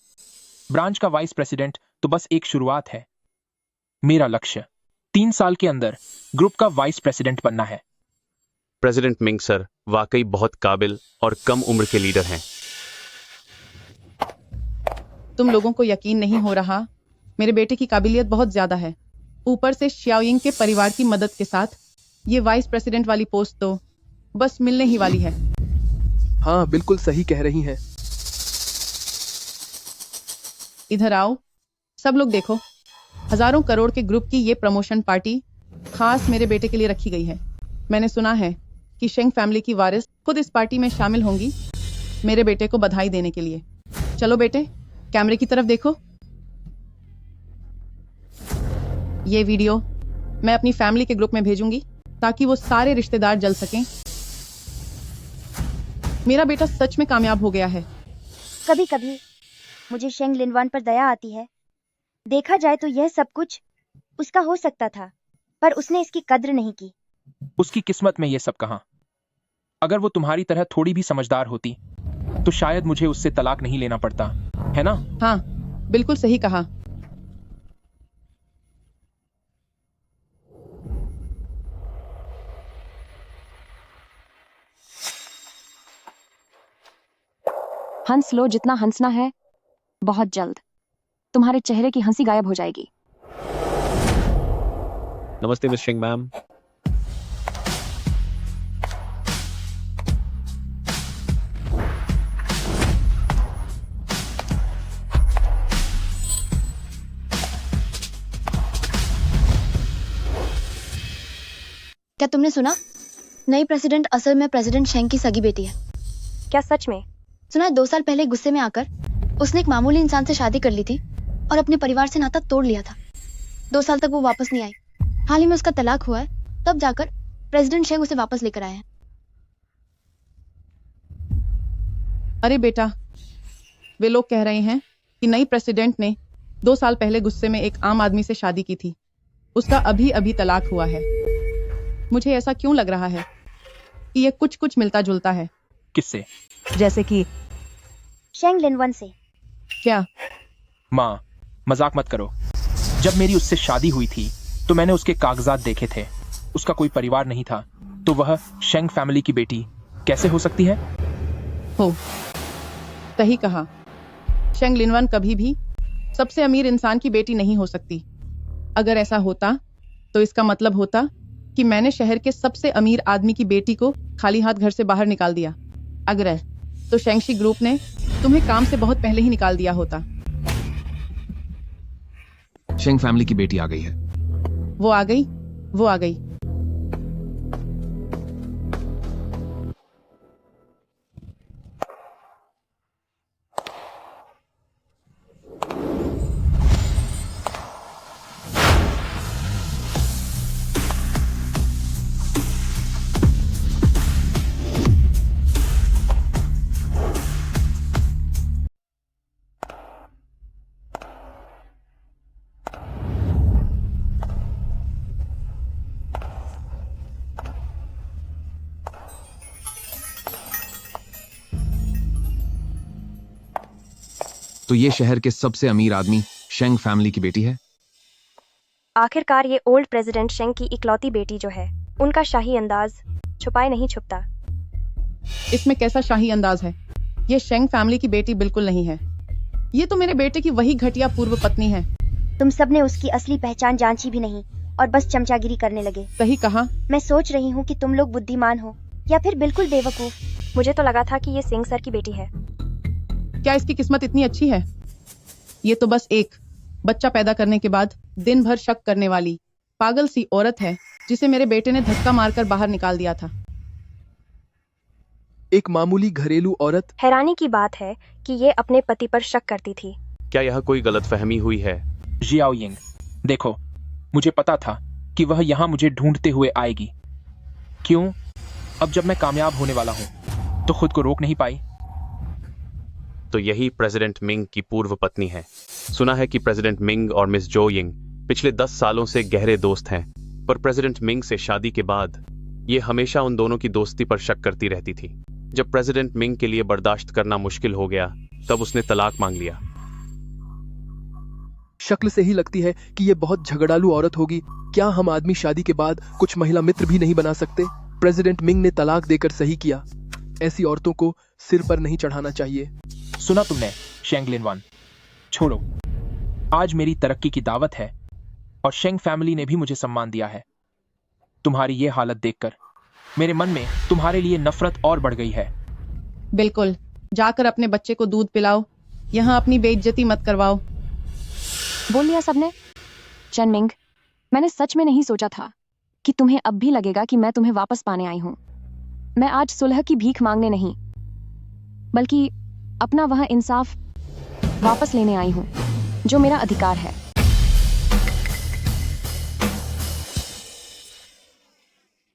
ब्रांच का वाइस प्रेसिडेंट तो बस एक शुरुआत है। मेरा लक्ष्य 3 साल के अंदर ग्रुप का वाइस प्रेसिडेंट बनना है। प्रेसिडेंट मिंग सर वाकई बहुत काबिल और कम उम्र के लीडर हैं। तुम लोगों को यकीन नहीं हो रहा, मेरे बेटे की काबिलियत बहुत ज्यादा है। ऊपर से श्याओयिंग के परिवार की मदद के साथ ये वाइस प्रेसिडेंट वाली पोस्ट तो बस मिलने ही वाली है। हाँ, बिल्कुल सही कह रही हैं। इधर आओ, सब लोग देखो। हजारों करोड़ के ग्रुप की ये प्रमोशन पार्टी खास मेरे बेटे के लिए रखी गई है। मैंने सुना है कि शेंग फैमिली की वारिस खुद इस पार्टी में शामिल होंगी मेरे बेटे को बधाई देने के लिए। चलो बेटे, कैमरे की तरफ देखो। ये वीडियो मैं अपनी फैमिली के ग्रुप में भेजूंगी ताकि वो सारे रिश्तेदार जल सकें। मेरा बेटा सच में कामयाब हो गया है। कभी कभी मुझे शेंग लिनवान पर दया आती है। देखा जाए तो यह सब कुछ उसका हो सकता था, पर उसने इसकी कद्र नहीं की। उसकी किस्मत में ये सब कहां। अगर वो तुम्हारी तरह थोड़ी भी समझदार होती तो शायद मुझे उससे तलाक नहीं लेना पड़ता, है ना? हाँ, बिल्कुल सही कहा। हंस लो जितना हंसना है। बहुत जल्द तुम्हारे चेहरे की हंसी गायब हो जाएगी। नमस्ते मिस शेंग मैम। क्या तुमने सुना? नई प्रेसिडेंट असल में प्रेसिडेंट शेंग की सगी बेटी है। क्या सच में? सुना है 2 साल पहले गुस्से में आकर उसने एक मामूली इंसान से शादी कर ली थी और अपने परिवार से नाता तोड़ लिया था। 2 साल तक वो वापस नहीं आई। हाल ही में उसका तलाक हुआ है, तब जाकर प्रेसिडेंट शेंग उसे वापस लेकर आए हैं। अरे बेटा, वे लोग कह रहे हैं कि नई प्रेसिडेंट ने 2 साल पहले गुस्से में एक आम आदमी से शादी की थी। उसका अभी अभी तलाक हुआ है। मुझे ऐसा क्यों लग रहा है कि ये कुछ मिलता जुलता है। किससे? जैसे कि शेंग लिनवान से। क्या? माँ, मजाक मत करो। जब मेरी उससे शादी हुई थी तो मैंने उसके कागजात देखे थे। उसका कोई परिवार नहीं था, तो वह शेंग फैमिली की बेटी कैसे हो सकती है? हो, सही कहा। शेंग लिनवान कभी भी सबसे अमीर इंसान की बेटी नहीं हो सकती। अगर ऐसा होता तो इसका मतलब होता कि मैंने शहर के सबसे अमीर आदमी की बेटी को खाली हाथ घर से बाहर निकाल दिया। अगर तो शेंगशी ग्रुप ने तुम्हें काम से बहुत पहले ही निकाल दिया होता। शेंग फैमिली की बेटी आ गई है। वो आ गई, वो आ गई। तो ये शहर के सबसे अमीर आदमी शेंग फैमिली की बेटी है। आखिरकार ये ओल्ड प्रेसिडेंट शेंग की इकलौती बेटी जो है, उनका शाही अंदाज छुपाए नहीं छुपता। इसमें कैसा शाही अंदाज है? ये शेंग फैमिली की बेटी बिल्कुल नहीं है। ये तो मेरे बेटे की वही घटिया पूर्व पत्नी है। तुम सबने उसकी असली पहचान जांची भी नहीं और बस चमचागिरी करने लगे। सही कहा। मैं सोच रही हूँ कि तुम लोग बुद्धिमान हो या फिर बिल्कुल बेवकूफ। मुझे तो लगा था कि ये सिंह सर की बेटी है। क्या इसकी किस्मत इतनी अच्छी है? ये तो बस एक बच्चा पैदा करने के बाद दिन भर शक करने वाली पागल सी औरत है जिसे मेरे बेटे ने धक्का मारकर बाहर निकाल दिया था। एक मामूली घरेलू औरत। हैरानी की बात है कि ये अपने पति पर शक करती थी। क्या यह कोई गलतफहमी हुई है? जियाओयिंग, देखो, मुझे पता था कि वह यहाँ मुझे ढूंढते हुए आएगी। क्यों? अब जब मैं कामयाब होने वाला हूँ तो खुद को रोक नहीं पाई। तो यही प्रेसिडेंट मिंग की पूर्व पत्नी है। सुना है कि प्रेसिडेंट मिंग और मिस जो यिंग पिछले 10 सालों से गहरे दोस्त हैं, पर प्रेसिडेंट मिंग से शादी के बाद ये हमेशा उन दोनों की दोस्ती पर शक करती रहती थी। जब प्रेसिडेंट मिंग के लिए बर्दाश्त करना मुश्किल हो गया, तब उसने तलाक मांग लिया। शक्ल से ही लगती है कि ये बहुत झगड़ालू औरत होगी। क्या हम आदमी शादी के बाद कुछ महिला मित्र भी नहीं बना सकते? प्रेसिडेंट मिंग ने तलाक देकर सही किया। ऐसी औरतों को सिर पर नहीं चढ़ाना चाहिए। सुना तुमने शेंग लिनवान, छोड़ो। आज मेरी तरक्की की दावत है और शेंग फैमिली ने भी मुझे सम्मान दिया है। तुम्हारी ये हालत देखकर मेरे मन में तुम्हारे लिए नफरत और बढ़ गई है। बिल्कुल, जाकर अपने बच्चे को दूध पिलाओ, यहाँ अपनी बेइज्जती मत करवाओ। बोल लिया सबने। चेन मिंग, मैंने सच में नहीं सोचा था कि तुम्हें अब भी लगेगा कि मैं तुम्हें वापस पाने आई हूं। मैं आज सुलह की भीख मांगने नहीं, बल्कि अपना वह इंसाफ वापस लेने आई हूं जो मेरा अधिकार है।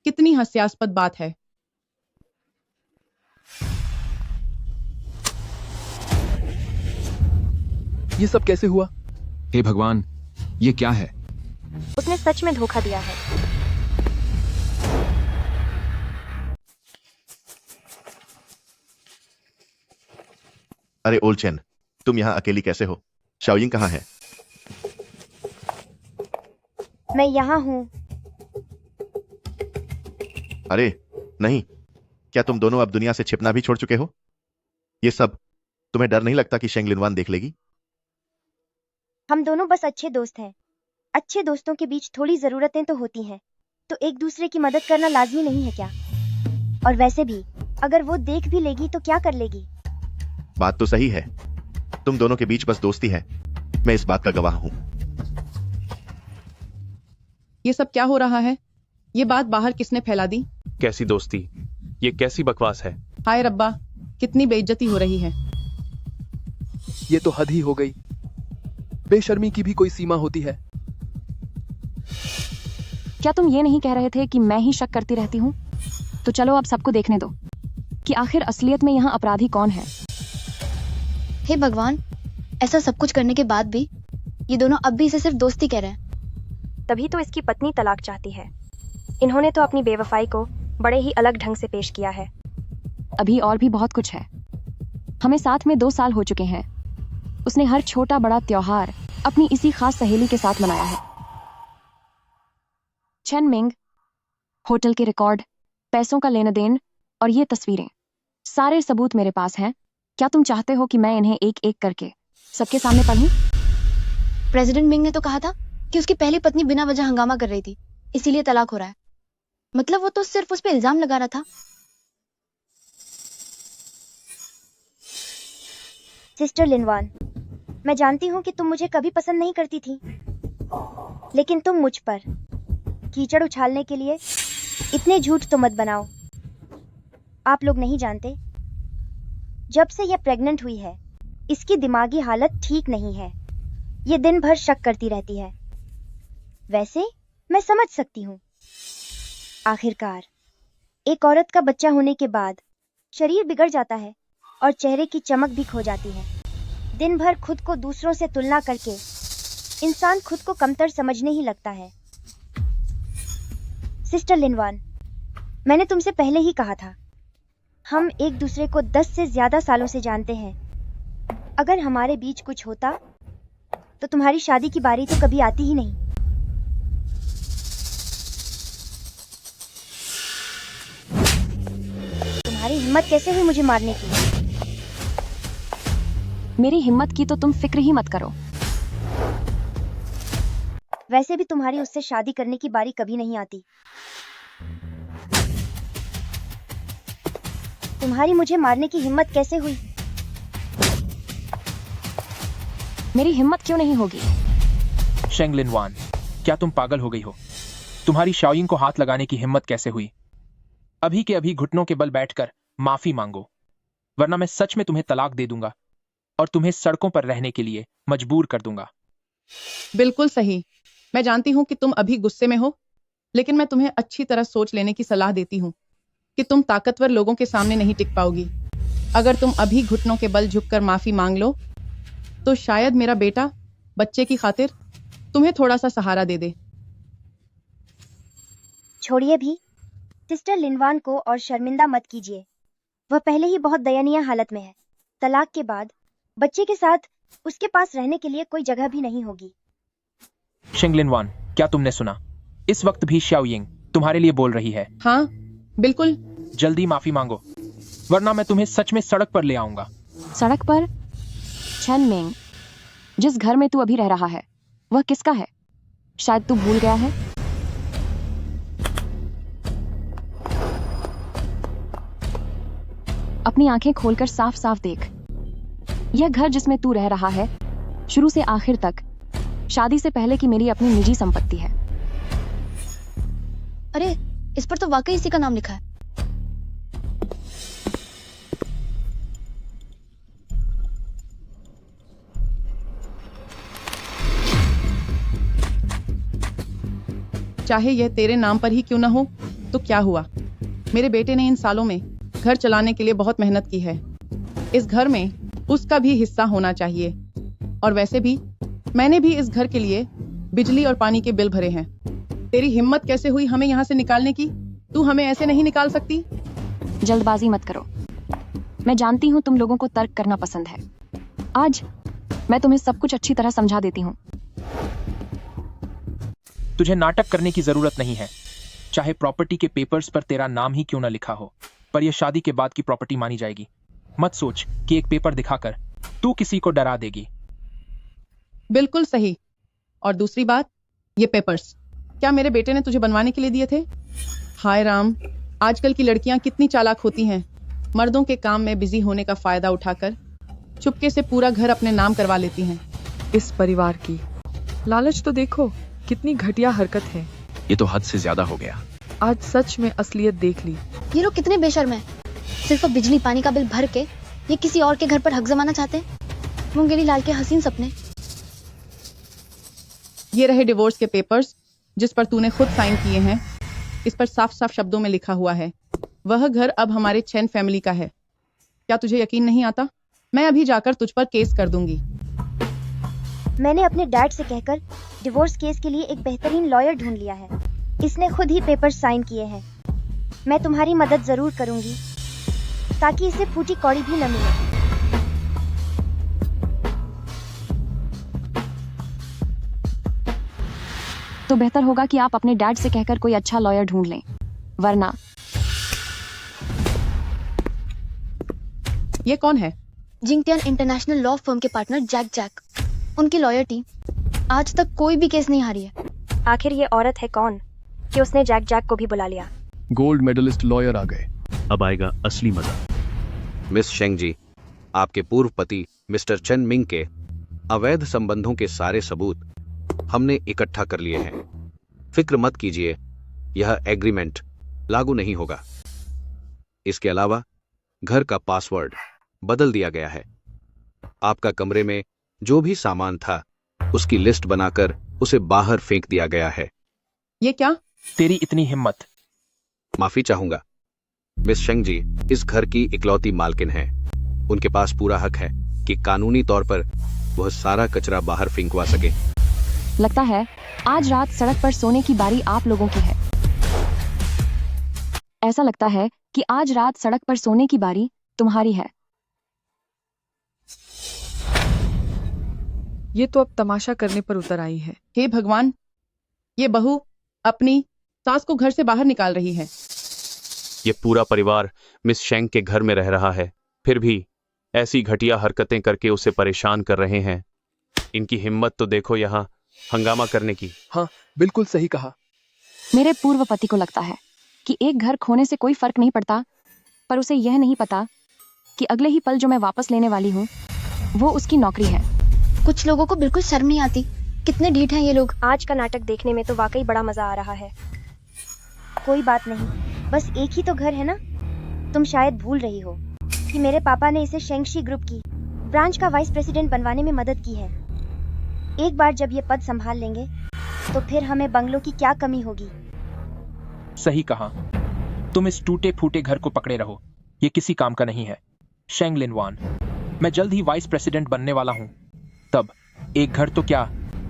कितनी हास्यास्पद बात है। ये सब कैसे हुआ? हे भगवान, ये क्या है? उसने सच में धोखा दिया है। अरे ओल्ड चेन, तुम यहाँ अकेली कैसे हो? शाओयिंग कहाँ है? मैं यहाँ हूँ। अरे नहीं, क्या तुम दोनों अब दुनिया से छिपना भी छोड़ चुके हो? ये सब तुम्हें डर नहीं लगता कि शेंग लिनवान देख लेगी? हम दोनों बस अच्छे दोस्त हैं। अच्छे दोस्तों के बीच थोड़ी जरूरतें तो होती हैं, तो एक दूसरे की मदद करना लाजमी नहीं है क्या? और वैसे भी अगर वो देख भी लेगी तो क्या कर लेगी? बात तो सही है, तुम दोनों के बीच बस दोस्ती है। मैं इस बात का गवाह हूं। ये सब क्या हो रहा है? ये बात बाहर किसने फैला दी? कैसी दोस्ती? ये कैसी बकवास है? हाय रब्बा, कितनी बेइज्जती हो रही है। ये तो हद ही हो गई। बेशर्मी की भी कोई सीमा होती है। क्या तुम ये नहीं कह रहे थे कि मैं ही शक करती रहती हूँ? तो चलो अब सबको देखने दो कि आखिर असलियत में यहाँ अपराधी कौन है। हे भगवान, ऐसा सब कुछ करने के बाद भी ये दोनों अब भी इसे सिर्फ दोस्ती कह रहे हैं। तभी तो इसकी पत्नी तलाक चाहती है। इन्होंने तो अपनी बेवफाई को बड़े ही अलग ढंग से पेश किया है। अभी और भी बहुत कुछ है। हमें साथ में 2 साल हो चुके हैं। उसने हर छोटा बड़ा त्योहार अपनी इसी खास सहेली के साथ मनाया है। चेन मिंग, होटल के रिकॉर्ड, पैसों का लेन देन और ये तस्वीरें, सारे सबूत मेरे पास हैं। क्या तुम चाहते हो कि मैं इन्हें एक एक करके सबके सामने पढ़ूं? प्रेसिडेंट मिंग ने तो कहा था कि उसकी पहली पत्नी बिना वजह हंगामा कर रही थी, इसीलिए तलाक हो रहा है। मतलब वो तो सिर्फ उस पर इल्जाम लगा रहा था। सिस्टर लिनवान, मैं जानती हूँ कि तुम मुझे कभी पसंद नहीं करती थी, लेकिन तुम मुझ पर कीचड़ उछालने के लिए इतने झूठ तो मत बनाओ। आप लोग नहीं जानते, जब से यह प्रेग्नेंट हुई है, इसकी दिमागी हालत ठीक नहीं है। ये दिन भर शक करती रहती है। वैसे मैं समझ सकती हूँ। आखिरकार एक औरत का बच्चा होने के बाद शरीर बिगड़ जाता है और चेहरे की चमक भी खो जाती है। दिन भर खुद को दूसरों से तुलना करके इंसान खुद को कमतर समझने ही लगता है। सिस्टर लिनवान, मैंने तुमसे पहले ही कहा था, हम एक दूसरे को 10 से ज्यादा सालों से जानते हैं। अगर हमारे बीच कुछ होता तो तुम्हारी शादी की बारी तो कभी आती ही नहीं। तुम्हारी हिम्मत कैसे हुई मुझे मारने की? मेरी हिम्मत की तो तुम फिक्र ही मत करो। वैसे भी तुम्हारी उससे शादी करने की बारी कभी नहीं आती। तुम्हारी मुझे मारने की हिम्मत कैसे हुई? मेरी हिम्मत क्यों नहीं होगी? शेंग लिनवान, क्या तुम पागल हो गई हो? तुम्हारी शाओयिंग को हाथ लगाने की हिम्मत कैसे हुई? अभी के अभी घुटनों के बल बैठकर माफी मांगो, वरना मैं सच में तुम्हें तलाक दे दूंगा और तुम्हें सड़कों पर रहने के लिए मजबूर कर दूंगा। बिल्कुल सही। मैं जानती हूँ कि तुम अभी गुस्से में हो, लेकिन मैं तुम्हें अच्छी तरह सोच लेने की सलाह देती हूँ कि तुम ताकतवर लोगों के सामने नहीं टिक पाओगी। अगर तुम अभी घुटनों के बल झुककर माफी मांग लो तो शायद मेरा बेटा बच्चे की खातिर तुम्हें थोड़ा सा सहारा दे दे। छोड़िए भी, सिस्टर लिनवान को और शर्मिंदा मत कीजिए। वह पहले ही बहुत दयनीय हालत में है। तलाक के बाद बच्चे के साथ उसके पास रहने के लिए कोई जगह भी नहीं होगी। शेंगलिन वान, क्या तुमने सुना? इस वक्त भी श्याओ यिंग तुम्हारे लिए बोल रही है। हाँ बिल्कुल। जल्दी माफी मांगो, वरना मैं तुम्हें सच में सड़क पर ले आऊंगा। सड़क पर? चेन मिंग, जिस घर में तू अभी रह रहा है वह किसका है? शायद तू भूल गया है। अपनी आंखें खोलकर साफ साफ देख। यह घर जिसमें तू रह रहा है शुरू से आखिर तक शादी से पहले की मेरी अपनी निजी संपत्ति है। अरे इस पर तो वाकई इसी का नाम लिखा है। चाहे यह तेरे नाम पर ही क्यों ना हो तो क्या हुआ? मेरे बेटे ने इन सालों में घर चलाने के लिए बहुत मेहनत की है। इस घर में उसका भी हिस्सा होना चाहिए। और वैसे भी मैंने भी इस घर के लिए बिजली और पानी के बिल भरे हैं। तेरी हिम्मत कैसे हुई हमें यहाँ से निकालने की? तू हमें ऐसे नहीं निकाल सकती। जल्दबाजी मत करो। मैं जानती हूँ तुम लोगों को तर्क करना पसंद है। आज मैं तुम्हें सब कुछ अच्छी तरह समझा देती हूँ। तुझे नाटक करने की जरूरत नहीं है। चाहे प्रॉपर्टी के पेपर्स पर तेरा नाम ही क्यों ना लिखा हो, पर यह शादी के बाद की प्रॉपर्टी मानी जाएगी। मत सोच कि एक पेपर दिखाकर तू किसी को डरा देगी। बिल्कुल सही। और दूसरी बात, ये पेपर्स क्या मेरे बेटे ने तुझे बनवाने के लिए दिए थे? हाय राम, आजकल की लड़कियां कितनी चालाक होती हैं। मर्दों के काम में बिजी होने का फायदा उठाकर चुपके से पूरा घर अपने नाम करवा लेती हैं। इस परिवार की लालच तो देखो, कितनी घटिया हरकत है। ये तो हद से ज्यादा हो गया। आज सच में असलियत देख ली। ये लोग कितने बेशर्म हैं। सिर्फ अब बिजली पानी का बिल भर के ये किसी और के घर पर हक जमाना चाहते हैं। मुंगेरी लाल के हसीन सपने। ये रहे डिवोर्स के पेपर्स जिस पर तूने खुद साइन किए हैं। इस पर साफ साफ शब्दों में लिखा हुआ है वह घर अब हमारे चेन फैमिली का है। क्या तुझे यकीन नहीं आता? मैं अभी जाकर तुझ पर केस कर दूंगी। मैंने अपने डैड से कहकर डिवोर्स केस के लिए एक बेहतरीन लॉयर ढूंढ लिया है। इसने खुद ही पेपर साइन किए हैं। मैं तुम्हारी मदद जरूर करूंगी ताकि इसे फूटी कौड़ी भी न मिले। तो बेहतर होगा कि आप अपने डैड से कहकर कोई अच्छा लॉयर ढूंढ लें, वरना। ये कौन है? जिंगटियन इंटरनेशनल लॉ फर्म के पार्टनर जैक। उनकी लॉयर टीम आज तक कोई भी केस नहीं हारी है। आखिर ये औरत है कौन कि उसने जैक को भी बुला लिया? गोल्ड मेडलिस्ट लॉयर आ गए। अब आएगा असली मजा। मिस शेंग जी, आपके पूर्व पति मिस्टर चेन मिंग के अवैध संबंधों के सारे सबूत हमने इकट्ठा कर लिए हैं। फिक्र मत कीजिए, यह एग्रीमेंट लागू नहीं होगा। इसके अलावा घर का पासवर्ड बदल दिया गया है। आपका कमरे में जो भी सामान था उसकी लिस्ट बनाकर उसे बाहर फेंक दिया गया है। ये क्या? तेरी इतनी हिम्मत? माफी चाहूंगा। मिस शेंग जी इस घर की इकलौती मालकिन है। उनके पास पूरा हक है कि कानूनी तौर पर वह सारा कचरा बाहर फेंकवा सके। लगता है आज रात सड़क पर सोने की बारी आप लोगों की है। ऐसा लगता है कि आज रात सड़क पर सोने की बारी तुम्हारी है। ये तो अब तमाशा करने पर उतर आई है। हे भगवान, ये बहू अपनी सास को घर से बाहर निकाल रही है। ये पूरा परिवार मिस शेंग के घर में रह रहा है, फिर भी ऐसी घटिया हरकतें करके उसे परेशान कर रहे हैं। इनकी हिम्मत तो देखो यहाँ हंगामा करने की। हाँ, बिल्कुल सही कहा। मेरे पूर्व पति को लगता है कि एक घर खोने से कोई फर्क नहीं पड़ता, पर उसे यह नहीं पता कि अगले ही पल जो मैं वापस लेने वाली हूँ वो उसकी नौकरी है। कुछ लोगों को बिल्कुल शर्म नहीं आती। कितने ढीठ हैं ये लोग। आज का नाटक देखने में तो वाकई बड़ा मजा आ रहा है। कोई बात नहीं, बस एक ही तो घर है ना। तुम शायद भूल रही हो कि मेरे पापा ने इसे शेंगशी ग्रुप की ब्रांच का वाइस प्रेसिडेंट बनवाने में मदद की है। एक बार जब ये पद संभाल लेंगे तो फिर हमें बंगलों की क्या कमी होगी। सही कहा। तुम इस टूटे फूटे घर को पकड़े रहो, ये किसी काम का नहीं है। शेंगलिन वान, मैं जल्द ही वाइस प्रेसिडेंट बनने वाला हूँ। तब एक घर तो क्या,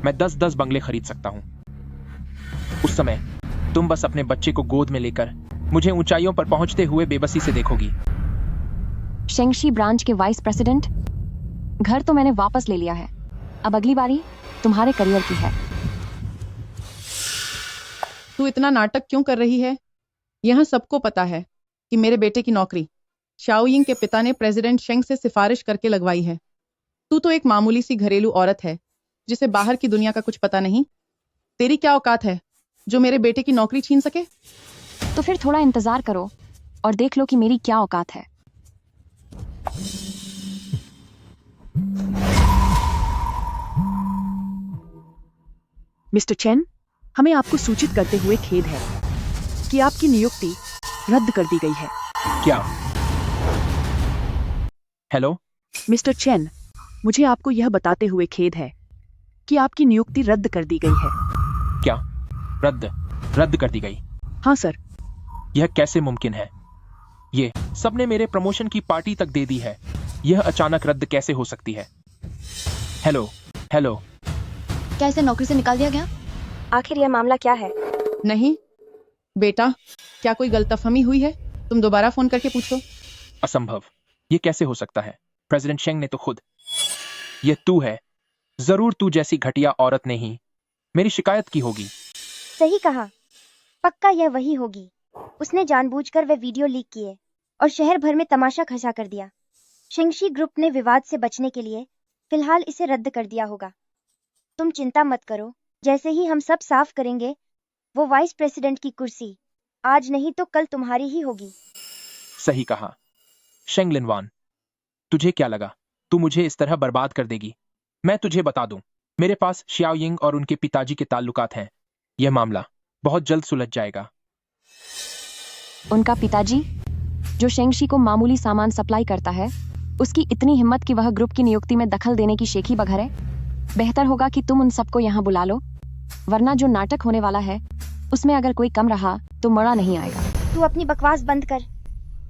मैं 10-10 बंगले खरीद सकता हूँ। उस समय तुम बस अपने बच्चे को गोद में लेकर मुझे ऊंचाइयों पर पहुंचते हुए बेबसी से देखोगी। शेंगशी ब्रांच के वाइस प्रेसिडेंट? घर तो मैंने वापस ले लिया है, अब अगली बारी तुम्हारे करियर की है। तू इतना नाटक क्यों कर रही है? यहाँ सबको पता है कि मेरे बेटे की नौकरी शाओयिंग के पिता ने प्रेसिडेंट शेंग से सिफारिश करके लगवाई है। तू तो एक मामूली सी घरेलू औरत है जिसे बाहर की दुनिया का कुछ पता नहीं। तेरी क्या औकात है जो मेरे बेटे की नौकरी छीन सके? तो फिर थोड़ा इंतजार करो और देख लो कि मेरी क्या औकात है। मिस्टर चेन, हमें आपको सूचित करते हुए खेद है कि आपकी नियुक्ति रद्द कर दी गई है। क्या? हेलो मिस्टर चेन, मुझे आपको यह बताते हुए खेद है कि आपकी नियुक्ति रद्द कर दी गई है। क्या? रद्द कर दी गई? हाँ सर। यह कैसे मुमकिन है? ये सबने मेरे प्रमोशन की पार्टी तक दे दी है, यह अचानक रद्द कैसे हो सकती है? हेलो क्या इसे नौकरी से निकाल दिया गया? आखिर यह मामला क्या है? नहीं बेटा, क्या कोई गलतफहमी हुई है? तुम दोबारा फोन करके पूछो। असंभव, ये कैसे हो सकता है? प्रेसिडेंट शेंग ने तो खुद। ये तू है, जरूर तू जैसी घटिया औरत ने ही मेरी शिकायत की होगी। सही कहा, पक्का यह वही होगी। उसने जानबूझकर वह वीडियो लीक किए और शहर भर में तमाशा खसा कर दिया। शेंगशी ग्रुप ने विवाद से बचने के लिए फिलहाल इसे रद्द कर दिया होगा। तुम चिंता मत करो, जैसे ही हम सब साफ करेंगे वो वाइस प्रेसिडेंट की कुर्सी आज नहीं तो कल तुम्हारी ही होगी। सही कहा। शेंग लिनवान, तुझे क्या लगा तू मुझे इस तरह बर्बाद कर देगी? मैं तुझे बता दूं, मेरे पास शियाओयिंग और उनके पिताजी के ताल्लुकात हैं। यह मामला बहुत जल्द सुलझ जाएगा। उनका पिताजी जो शेंगशी को मामूली सामान सप्लाई करता है, उसकी इतनी हिम्मत कि वह ग्रुप की नियुक्ति में दखल देने की शेखी बघरे? बेहतर होगा कि तुम उन सबको यहाँ बुला लो, वरना जो नाटक होने वाला है उसमें अगर कोई कम रहा तो मड़ा नहीं आएगा। तू अपनी बकवास बंद कर।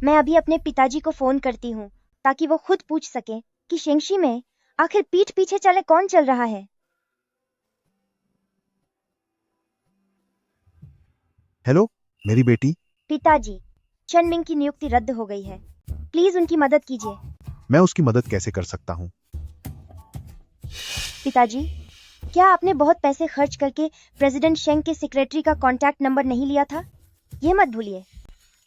मैं अभी अपने पिताजी को फोन करती हूँ ताकि वो खुद पूछ सके कि शेंगशी में आखिर पीठ पीछे चले कौन चल रहा है। हेलो मेरी बेटी। पिताजी, चनमिंग की नियुक्ति रद्द हो गई है, प्लीज उनकी मदद कीजिए। मैं उसकी मदद कैसे कर सकता हूँ? पिताजी, क्या आपने बहुत पैसे खर्च करके प्रेसिडेंट शेंग के सेक्रेटरी का कांटेक्ट नंबर नहीं लिया था? यह मत भूलिए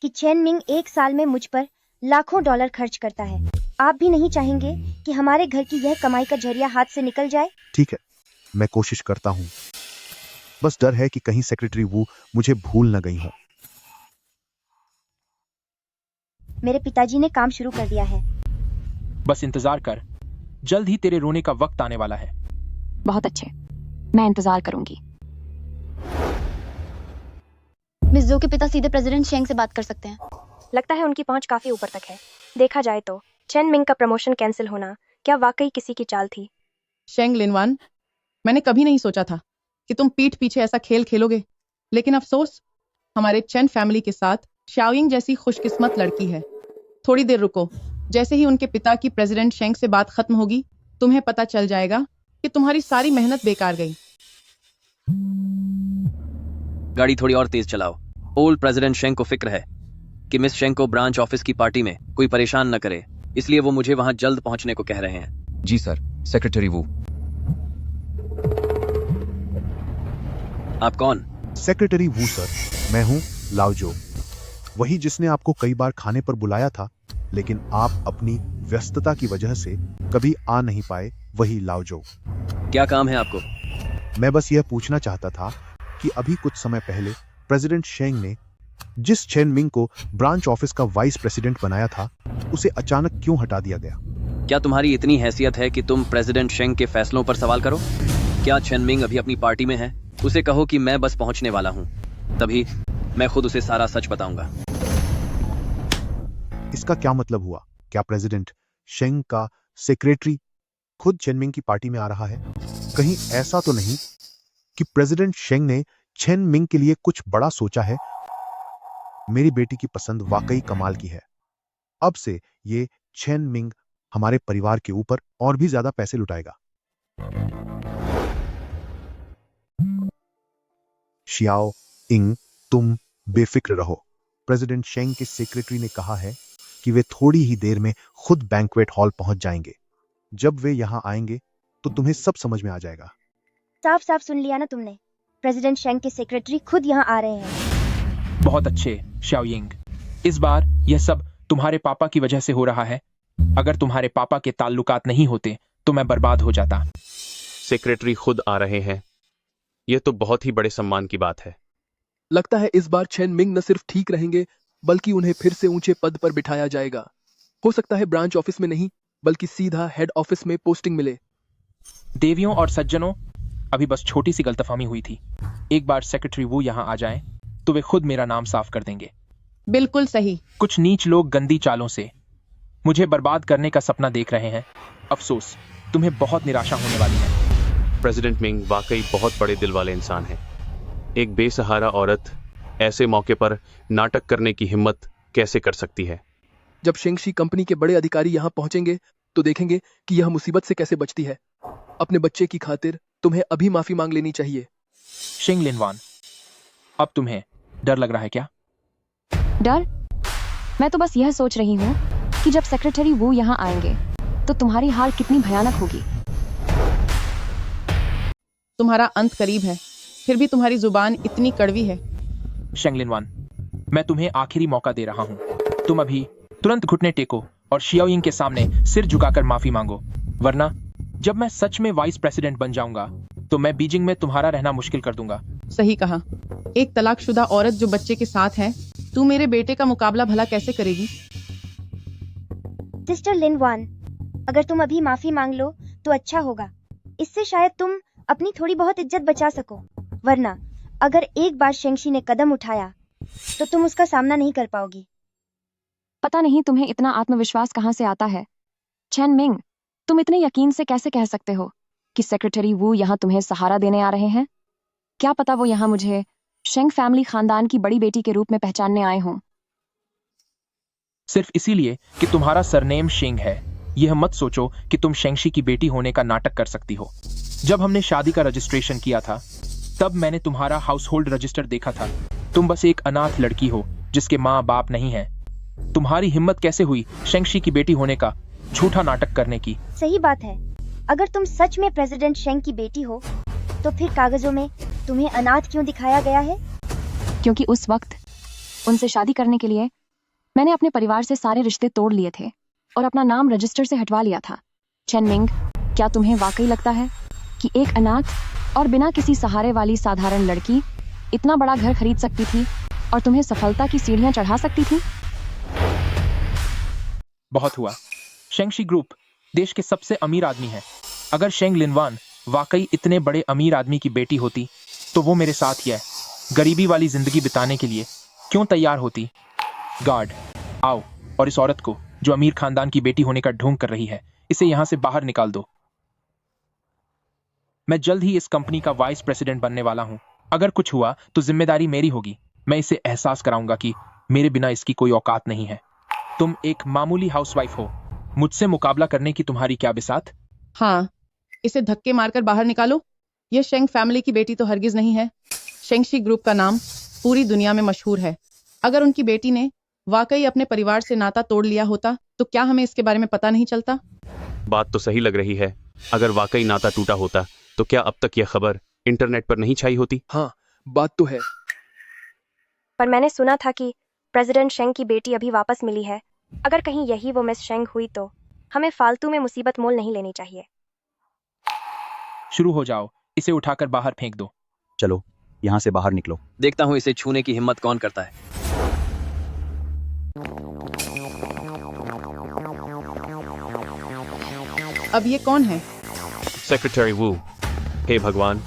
कि चेन मिंग एक साल में मुझ पर लाखों डॉलर खर्च करता है। आप भी नहीं चाहेंगे कि हमारे घर की यह कमाई का जरिया हाथ से निकल जाए? ठीक है, मैं कोशिश करता हूँ। बस डर है कि कहीं सेक्रेटरी वू मुझे भूल न गई हो। मेरे पिताजी ने काम शुरू कर दिया है। बस इंतजार कर, जल्द ही तेरे रोने का वक्त आने वाला है। बहुत अच्छे, मैं इंतजार करूंगी। मिस जो के पिता सीधे प्रेसिडेंट शेंग से बात कर सकते हैं। लगता है उनकी पहुंच काफी ऊपर तक है। देखा जाए तो चेन मिंग का प्रमोशन कैंसिल होना क्या वाकई किसी की चाल थी? शेंग लिनवान, मैंने कभी नहीं सोचा था कि तुम पीठ पीछे ऐसा खेल खेलोगे, लेकिन अफसोस, हमारे चेन फैमिली के साथ शाओयिंग जैसी खुशकिस्मत लड़की है। थोड़ी देर रुको, जैसे ही उनके पिता की प्रेसिडेंट शेंग से बात खत्म होगी, तुम्हें पता चल जाएगा कि तुम्हारी सारी मेहनत बेकार गई। गाड़ी थोड़ी और तेज चलाओ। ओल्ड प्रेसिडेंट शेंग को फिक्र है कि मिस शेंग को ब्रांच ऑफिस की पार्टी में कोई परेशान न करे, इसलिए वो मुझे वहां जल्द पहुंचने को कह रहे हैं। जी सर, सेक्रेटरी वू। आप कौन? सेक्रेटरी वू सर, मैं हूँ लाओजो, वही जिसने आपको कई बार खाने पर बुलाया था, लेकिन आप अपनी व्यस्तता की वजह से कभी आ नहीं पाए, वही लाओजो। क्या काम है आपको? मैं बस यह पूछना चाहता था कि अभी कुछ समय पहले प्रेसिडेंट शेंग ने जिस चेन मिंग को ब्रांच ऑफिस का वाइस प्रेसिडेंट बनाया था, उसे अचानक क्यों हटा दिया गया? क्या तुम्हारी इतनी हैसियत है कि तुम प्रेसिडेंट शेंग के फैसलों पर सवाल करो? क्या चेन मिंग अभी अपनी पार्टी में है? उसे कहो कि मैं बस पहुंचने वाला हूं, तभी मैं खुद उसे सारा सच बताऊंगा। इसका क्या मतलब हुआ? क्या प्रेसिडेंट शेंग का सेक्रेटरी खुद चेन मिंग की पार्टी में आ रहा है? कहीं ऐसा तो नहीं कि प्रेसिडेंट शेंग ने चेन मिंग के लिए कुछ बड़ा सोचा है? मेरी बेटी की पसंद वाकई कमाल की है। अब से ये चेन मिंग हमारे परिवार के ऊपर और भी ज्यादा पैसे लुटाएगा। शियाओ इंग, तुम बेफिक्र रहो। प्रेसिडेंट शेंग के सेक्रेटरी ने कहा है कि वे थोड़ी ही देर में खुद बैंक्वेट हॉल पहुंच जाएंगे। जब वे यहाँ आएंगे तो तुम्हें सब समझ में आ जाएगा। साफ साफ सुन लिया ना तुमने, प्रेसिडेंट शेंग के सेक्रेटरी खुद यहाँ आ रहे हैं। बहुत अच्छे शाओयिंग, इस बार यह सब तुम्हारे पापा की वजह से हो रहा है। अगर तुम्हारे पापा के ताल्लुकात नहीं होते तो मैं बर्बाद हो जाता। सेक्रेटरी खुद आ रहे हैं, यह तो बहुत ही बड़े सम्मान की बात है। लगता है इस बार चेन मिंग न सिर्फ ठीक रहेंगे बल्कि उन्हें फिर से ऊंचे पद पर बिठाया जाएगा। हो सकता है ब्रांच ऑफिस में नहीं बल्कि सीधा हेड ऑफिस में पोस्टिंग मिले। देवियों और सज्जनों, अभी बस छोटी सी गलतफहमी हुई थी। एक बार सेक्रेटरी वो यहाँ आ जाएं तो वे खुद मेरा नाम साफ कर देंगे। बिल्कुल सही। कुछ नीच लोग गंदी चालों से मुझे बर्बाद करने का सपना देख रहे हैं। अफसोस, तुम्हें बहुत निराशा होने वाली है। प्रेसिडेंट मिंग वाकई बहुत बड़े दिल वाले इंसान हैं। एक बेसहारा औरत ऐसे मौके पर नाटक करने की हिम्मत कैसे कर सकती है? जब शेंगशी कंपनी के बड़े अधिकारी यहाँ पहुंचेंगे तो देखेंगे कि यह मुसीबत से कैसे बचती है। अपने बच्चे की खातिर तुम्हें अभी माफी मांग लेनी चाहिए। शेंग लिनवान, अब तुम्हें डर लग रहा है क्या? डर? मैं तो बस यह सोच रही हूँ कि जब सेक्रेटरी वो यहाँ आएंगे तो तुम्हारी हाल कितनी भयानक होगी। तुम्हारा अंत करीब है, फिर भी तुम्हारी जुबान इतनी कड़वी है। शेंग लिनवान, मैं तुम्हें आखिरी मौका दे रहा हूँ। तुम अभी तुरंत घुटने टेको और शियाओयिंग के सामने सिर झुकाकर माफी मांगो, वरना जब मैं सच में वाइस प्रेसिडेंट बन जाऊंगा तो मैं बीजिंग में तुम्हारा रहना मुश्किल कर दूंगा। सही कहा। एक तलाकशुदा औरत जो बच्चे के साथ है, तू मेरे बेटे का मुकाबला भला कैसे करेगी? सिस्टर लिनवान, अगर तुम अभी माफी मांग लो तो अच्छा होगा। इससे शायद तुम अपनी थोड़ी बहुत इज्जत बचा सको, वरना अगर एक बार शेंगशी ने कदम उठाया तो तुम उसका सामना नहीं कर पाओगी। पता नहीं तुम्हें इतना आत्मविश्वास कहाँ से आता है। चेन मिंग, तुम इतने यकीन से कैसे कह सकते हो कि सेक्रेटरी वू यहाँ तुम्हें सहारा देने आ रहे हैं? क्या पता वो यहाँ मुझे शेंग फैमिली खानदान की बड़ी बेटी के रूप में पहचानने आए हों। सिर्फ इसीलिए कि तुम्हारा सरनेम शेंग है, यह मत सोचो कि तुम शेंगशी की बेटी होने का नाटक कर सकती हो। जब हमने शादी का रजिस्ट्रेशन किया था तब मैंने तुम्हारा हाउस होल्ड रजिस्टर देखा था। तुम बस एक अनाथ लड़की हो जिसके माँ बाप नहीं है। तुम्हारी हिम्मत कैसे हुई शेंगशी की बेटी होने का झूठा नाटक करने की? सही बात है। अगर तुम सच में प्रेसिडेंट शेंग की बेटी हो तो फिर कागजों में तुम्हें अनाथ क्यों दिखाया गया है? क्योंकि उस वक्त उनसे शादी करने के लिए मैंने अपने परिवार से सारे रिश्ते तोड़ लिए थे और अपना नाम रजिस्टर से हटवा लिया था। चेन मिंग, क्या तुम्हें वाकई लगता है कि एक अनाथ और बिना किसी सहारे वाली साधारण लड़की इतना बड़ा घर खरीद सकती थी और तुम्हें सफलता की सीढ़ियां चढ़ा सकती थी? बहुत हुआ। शेंगशी ग्रुप देश के सबसे अमीर आदमी है। अगर शेंग लिनवान वाकई इतने बड़े अमीर आदमी की बेटी होती तो वो मेरे साथ ही है गरीबी वाली जिंदगी बिताने के लिए क्यों तैयार होती? गार्ड, आओ और इस औरत को जो अमीर खानदान की बेटी होने का ढोंग कर रही है, इसे यहां से बाहर निकाल दो। मैं जल्द ही इस कंपनी का वाइस प्रेसिडेंट बनने वाला हूं। अगर कुछ हुआ तो जिम्मेदारी मेरी होगी। मैं इसे एहसास कराऊंगा कि मेरे बिना इसकी कोई औकात नहीं है। तुम एक मामूली हाउसवाइफ हो, मुझसे मुकाबला करने की तुम्हारी क्या बिसात? हाँ, इसे धक्के मारकर बाहर निकालो। यह शेंग फैमिली की बेटी तो हरगिज नहीं है। शेंगशी ग्रुप का नाम पूरी दुनिया में मशहूर है। अगर उनकी बेटी ने वाकई अपने परिवार से नाता तोड़ लिया होता तो क्या हमें इसके बारे में पता नहीं चलता? बात तो सही लग रही है। अगर वाकई नाता टूटा होता तो क्या अब तक यह खबर इंटरनेट पर नहीं छाई होती? हाँ, बात तो है। पर मैंने सुना था कि प्रेसिडेंट शेंग की बेटी अभी वापस मिली है। अगर कहीं यही वो मिस शेंग हुई तो हमें फालतू में मुसीबत मोल नहीं लेनी चाहिए। शुरू हो जाओ, इसे उठाकर बाहर फेंक दो। चलो, यहाँ से बाहर निकलो। देखता हूँ इसे छूने की हिम्मत कौन करता है। अब ये कौन है? सेक्रेटरी वू। हे भगवान,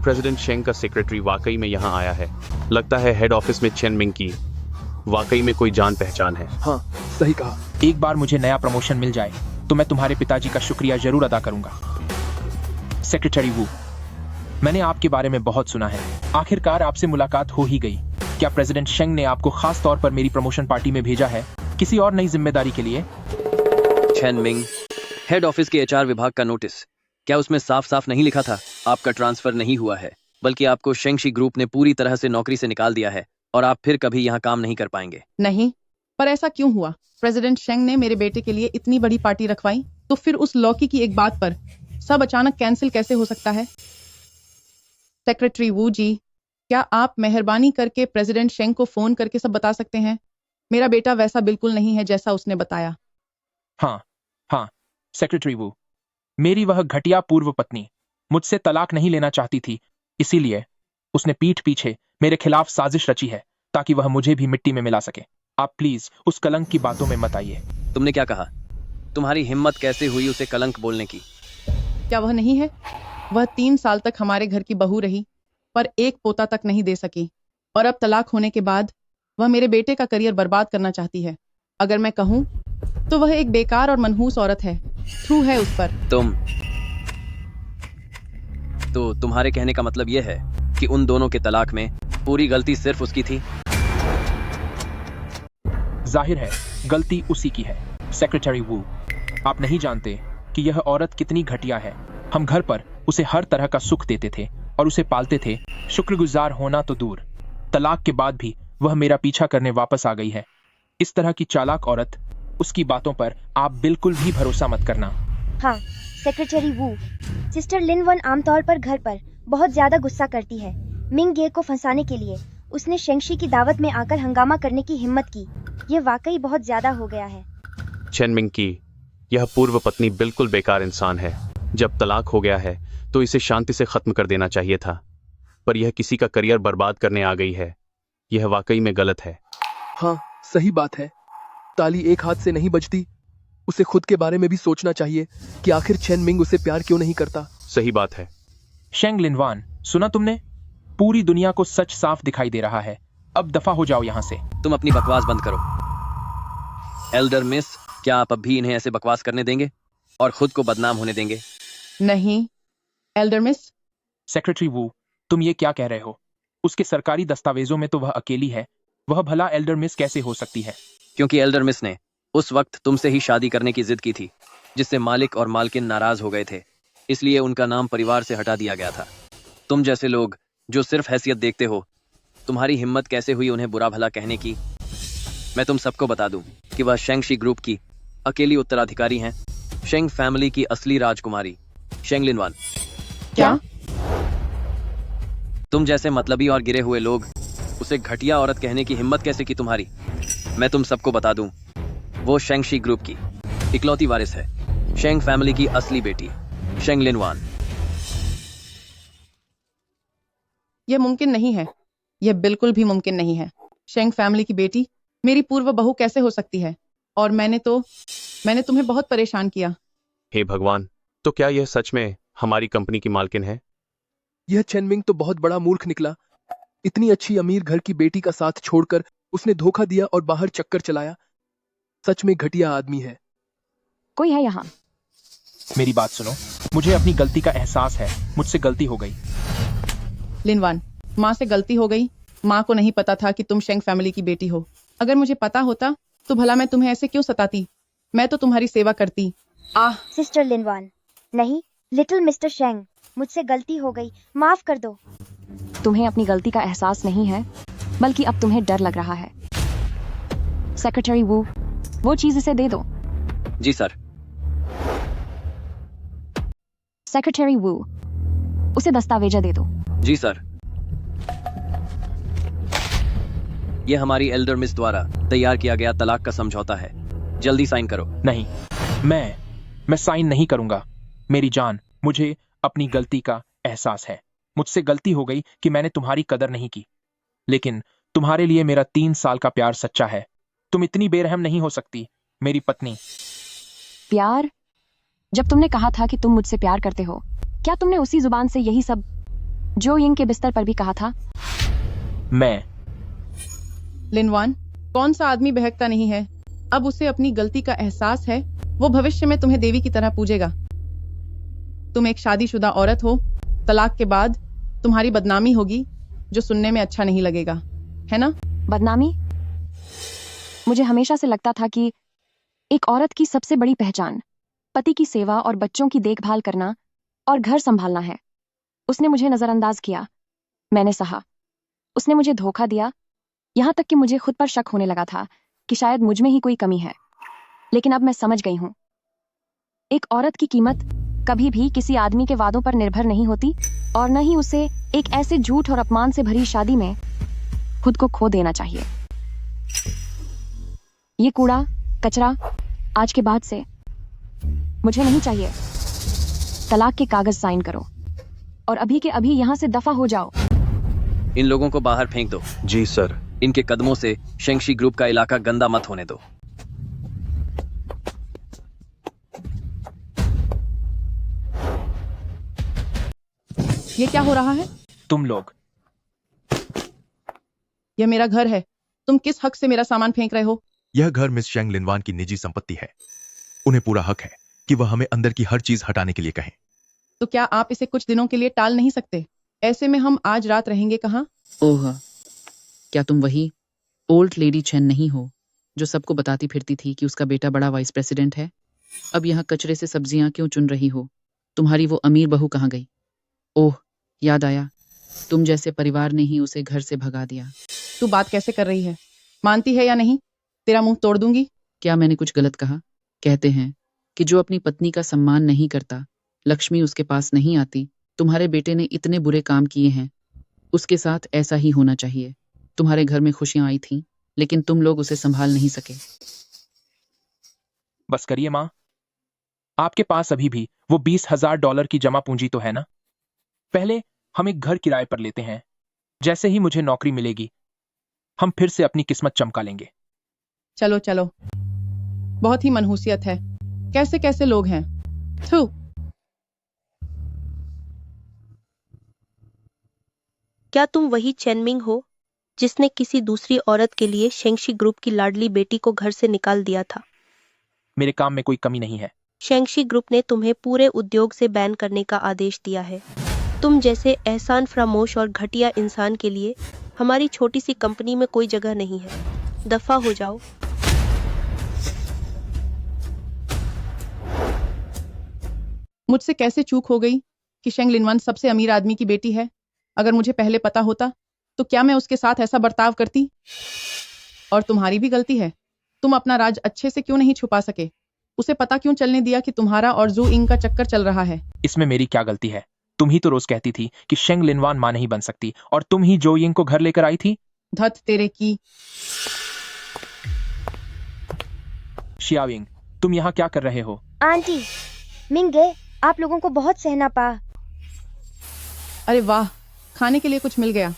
प्रेसिडेंट शेंग का सेक्रेटरी वाकई में यहाँ आया है। लगता है हेड ऑफिस में चेन मिंग की वाकई में कोई जान पहचान है। हाँ, सही कहा। एक बार मुझे नया प्रमोशन मिल जाए तो मैं तुम्हारे पिताजी का शुक्रिया जरूर अदा करूंगा। सेक्रेटरी वू, मैंने आपके बारे में बहुत सुना है। आखिरकार आपसे मुलाकात हो ही गई। क्या प्रेसिडेंट शेंग ने आपको खास तौर पर मेरी प्रमोशन पार्टी में भेजा है किसी और नई जिम्मेदारी के लिए? चेन मिंग, हेड ऑफिस के एचआर विभाग का नोटिस, क्या उसमें साफ साफ नहीं लिखा था आपका ट्रांसफर नहीं हुआ है, बल्कि आपको शेंगशी ग्रुप ने पूरी तरह से नौकरी से निकाल दिया है और आप फिर कभी यहाँ काम नहीं कर पाएंगे? नहीं, पर ऐसा क्यों हुआ? प्रेसिडेंट शेंग ने मेरे बेटे के लिए इतनी बड़ी पार्टी रखवाई। तो फिर उस लौकी की एक बात पर सब अचानक कैंसिल कैसे हो सकता है? सेक्रेटरी वू जी, क्या आप मेहरबानी करके प्रेसिडेंट शेंग को फोन करके सब बता सकते हैं? मेरा बेटा वैसा बिल्कुल नहीं है जैसा उसने बताया। हाँ, सेक्रेटरी वू, मेरी वह घटिया पूर्व पत्नी मुझसे तलाक नहीं लेना चाहती थी, इसीलिए उसने पीठ पीछे मेरे खिलाफ साजिश रची है ताकि वह मुझे भी मिट्टी में मिला सके। आप प्लीज उस कलंक की बातों में मत आइए। तुमने क्या कहा? तुम्हारी हिम्मत कैसे हुई उसे कलंक बोलने की? क्या वह नहीं है? वह 3 साल तक हमारे घर की बहू रही, पर एक पोता तक नहीं दे सकी, और अब तलाक होने के बाद वह मेरे बेटे का करियर बर्बाद करना चाहती है। अगर मैं कहूँ तो वह एक बेकार और मनहूस औरत है। थू है उस पर। तुम्हारे कहने का मतलब यह है कि उन दोनों के तलाक में पूरी गलती सिर्फ उसकी थी? जाहिर है गलती उसी की है। सेक्रेटरी वू, आप नहीं जानते कि यह औरत कितनी घटिया है। हम घर पर उसे हर तरह का सुख देते थे और उसे पालते थे। शुक्रगुजार होना तो दूर, तलाक के बाद भी वह मेरा पीछा करने वापस आ गई है। इस तरह की चालाक औरत, उसकी बातों पर आप बिल्कुल भी भरोसा मत करना। हाँ, सेक्रेटरी वू, सिस्टर लिन वन आमतौर पर घर पर बहुत ज्यादा गुस्सा करती है। मिंग गे को फंसाने के लिए उसने शेंगशी की दावत में आकर हंगामा करने की हिम्मत की। ये वाकई बहुत ज्यादा हो गया है। चेन मिंग की यह पूर्व पत्नी बिल्कुल बेकार इंसान है। जब तलाक हो गया है तो इसे शांति से खत्म कर देना चाहिए था, पर यह किसी का करियर बर्बाद करने आ गई है। यह वाकई में गलत है। हाँ, सही बात है। ताली एक हाथ से नहीं बजती। उसे खुद के बारे में भी सोचना चाहिए कि आखिर चेन मिंग उसे प्यार क्यों नहीं करता। सही बात है। शेंग लिनवान, सुना तुमने? पूरी दुनिया को सच साफ दिखाई दे रहा है। अब दफा हो जाओ यहाँ से। तुम अपनी बकवास बंद करो। एल्डर मिस, क्या आप अब भी इन्हें ऐसे बकवास करने देंगे और खुद को बदनाम होने देंगे? नहीं, एल्डर मिस। सेक्रेटरी वू, तुम ये क्या कह रहे हो? उसके सरकारी दस्तावेजों में तो वह अकेली है। वह भला एल्डर मिस कैसे हो सकती है? क्योंकि एल्डर मिस ने उस वक्त तुमसे ही शादी करने की जिद की थी, जिससे मालिक और मालकिन नाराज हो गए थे। इसलिए उनका नाम परिवार से हटा दिया गया था। तुम जैसे लोग जो सिर्फ हैसियत देखते हो, तुम्हारी हिम्मत कैसे हुई उन्हें बुरा भला कहने की? मैं तुम सबको बता दूं कि वह शेंगशी ग्रुप की अकेली उत्तराधिकारी हैं। शेंग फैमिली की असली राजकुमारी शेंग लिनवान। क्या? तुम जैसे मतलबी और गिरे हुए लोग उसे घटिया औरत कहने की हिम्मत कैसे की तुम्हारी? मैं तुम सबको बता दूं, वो शेंगशी ग्रुप की इकलौती वारिस है। शेंग फैमिली की असली बेटी शेंग लिनवान। यह मुमकिन नहीं है। यह बिल्कुल भी मुमकिन नहीं है। शेंग फैमिली की बेटी मेरी पूर्व बहू कैसे हो सकती है? और मैंने तुम्हें बहुत परेशान किया। हे भगवान, तो क्या यह सच में हमारी कंपनी की मालकिन है? यह चेन मिंग तो बहुत बड़ा मूर्ख निकला। इतनी अच्छी अमीर घर की बेटी का साथ छोड़कर उसने धोखा दिया और बाहर चक्कर चलाया। सच में घटिया आदमी है। कोई है यहाँ? मेरी बात सुनो, मुझे अपनी गलती का एहसास है। मुझसे गलती हो गई। लिनवान, माँ से गलती हो गई। माँ को नहीं पता था कि तुम शेंग फैमिली की बेटी हो। अगर मुझे पता होता तो भला मैं तुम्हें ऐसे क्यों सताती? मैं तो तुम्हारी सेवा करती। सिस्टर लिनवान, नहीं, लिटिल मिस्टर शेंग, मुझसे गलती हो गई, माफ कर दो। तुम्हें अपनी गलती का एहसास नहीं है, बल्कि अब तुम्हें डर लग रहा है। सेक्रेटरी वू, वो चीज इसे दे दो। जी सर। सेक्रेटरी वू, उसे दस्तावेजा दे दो। जी सर। यह हमारी एल्डर मिस द्वारा तैयार किया गया तलाक का समझौता है। जल्दी साइन करो। नहीं, मैं साइन नहीं करूंगा। मेरी जान, मुझे अपनी गलती का एहसास है। मुझसे गलती हो गई कि मैंने तुम्हारी कदर नहीं की, लेकिन तुम्हारे लिए मेरा 3 साल का प्यार सच्चा है। तुम इतनी बेरहम नहीं हो सकती, मेरी पत्नी। प्यार? जब तुमने कहा था कि तुम मुझसे प्यार करते हो, क्या तुमने उसी जुबान से यही सब जो यिंग के बिस्तर पर भी कहा था? मैं लिनवान, कौन सा आदमी बहकता नहीं है? अब उसे अपनी गलती का एहसास है। वो भविष्य में तुम्हें देवी की तरह पूजेगा। तुम एक शादीशुदा औरत हो। तलाक के बाद तुम्हारी बदनामी होगी, जो सुनने में अच्छा नहीं लगेगा, है ना? बदनामी? मुझे हमेशा से लगता था कि एक औरत की सबसे बड़ी पहचान पति की सेवा और बच्चों की देखभाल करना और घर संभालना है। उसने मुझे नजरअंदाज किया। मैंने सहा। उसने मुझे धोखा दिया, यहां तक कि मुझे खुद पर शक होने लगा था कि शायद मुझ में ही कोई कमी है। लेकिन अब मैं समझ गई हूं। एक औरत की कीमत कभी भी किसी आदमी के वादों पर निर्भर नहीं होती और न ही उसे एक ऐसे झूठ और अपमान से भरी शादी में खुद को खो देना चाहिए। ये कूड़ा कचरा आज के बाद से मुझे नहीं चाहिए। तलाक के कागज साइन करो और अभी के अभी यहाँ से दफा हो जाओ। इन लोगों को बाहर फेंक दो। जी सर। इनके कदमों से शेंगशी ग्रुप का इलाका गंदा मत होने दो। ये क्या हो रहा है? तुम लोग, यह मेरा घर है, तुम किस हक से मेरा सामान फेंक रहे हो? यह घर मिस शेंग लिनवान की निजी संपत्ति है। उन्हें पूरा हक है कि वह हमें अंदर की हर चीज हटाने के लिए कहें। तो क्या आप इसे कुछ दिनों के लिए टाल नहीं सकते? ऐसे में हम आज रात रहेंगे कहाँ? ओह, क्या तुम वही ओल्ड लेडी चेन नहीं हो जो सबको बताती फिरती थी कि उसका बेटा बड़ा वाइस प्रेसिडेंट है? अब यहाँ कचरे से सब्जियां क्यों चुन रही हो? तुम्हारी वो अमीर बहू कहाँ गई? ओह, याद आया, तुम जैसे परिवार ने ही उसे घर से भगा दिया। तू बात कैसे कर रही है? मानती है या नहीं? तेरा मुंह तोड़ दूंगी। क्या मैंने कुछ गलत कहा? कहते हैं कि जो अपनी पत्नी का सम्मान नहीं करता, लक्ष्मी उसके पास नहीं आती। तुम्हारे बेटे ने इतने बुरे काम किए हैं, उसके साथ ऐसा ही होना चाहिए। तुम्हारे घर में खुशियां आई थीं, लेकिन तुम लोग उसे संभाल नहीं सके। बस करिए माँ। आपके पास अभी भी वो $20,000 की जमा पूंजी तो है ना? पहले हम एक घर किराए पर लेते हैं। जैसे ही मुझे नौकरी मिलेगी, हम फिर से अपनी किस्मत चमका लेंगे। चलो चलो, बहुत ही मनहूसियत है। कैसे कैसे लोग हैं। थू। क्या तुम वही चेनमिंग हो जिसने किसी दूसरी औरत के लिए शेंगशी ग्रुप की लाडली बेटी को घर से निकाल दिया था? मेरे काम में कोई कमी नहीं है। शेंगशी ग्रुप ने तुम्हें पूरे उद्योग से बैन करने का आदेश दिया है। तुम जैसे एहसान फरामोश और घटिया इंसान के लिए हमारी छोटी सी कंपनी में कोई जगह नहीं है। दफा हो जाओ। मुझसे कैसे चूक हो गई कि शेंग लिनवान सबसे अमीर आदमी की बेटी है? अगर मुझे पहले पता होता तो क्या मैं उसके साथ ऐसा बर्ताव करती? और तुम्हारी भी गलती है। तुम अपना राज अच्छे से क्यों नहीं छुपा सके? उसे पता क्यों चलने दिया कि तुम्हारा और जू इंग का चक्कर चल रहा है? इसमें मेरी क्या गलती है? तुम ही तो रोज कहती थी कि शेंग लिनवान मां नहीं बन सकती, और तुम ही जो यिंग को घर लेकर आई थी। धत तेरे की। शियाविंग, तुम यहाँ क्या कर रहे हो? आंटी, मिंगे, आप लोगों को बहुत सहना पा। अरे वाह, खाने के लिए कुछ मिल गया।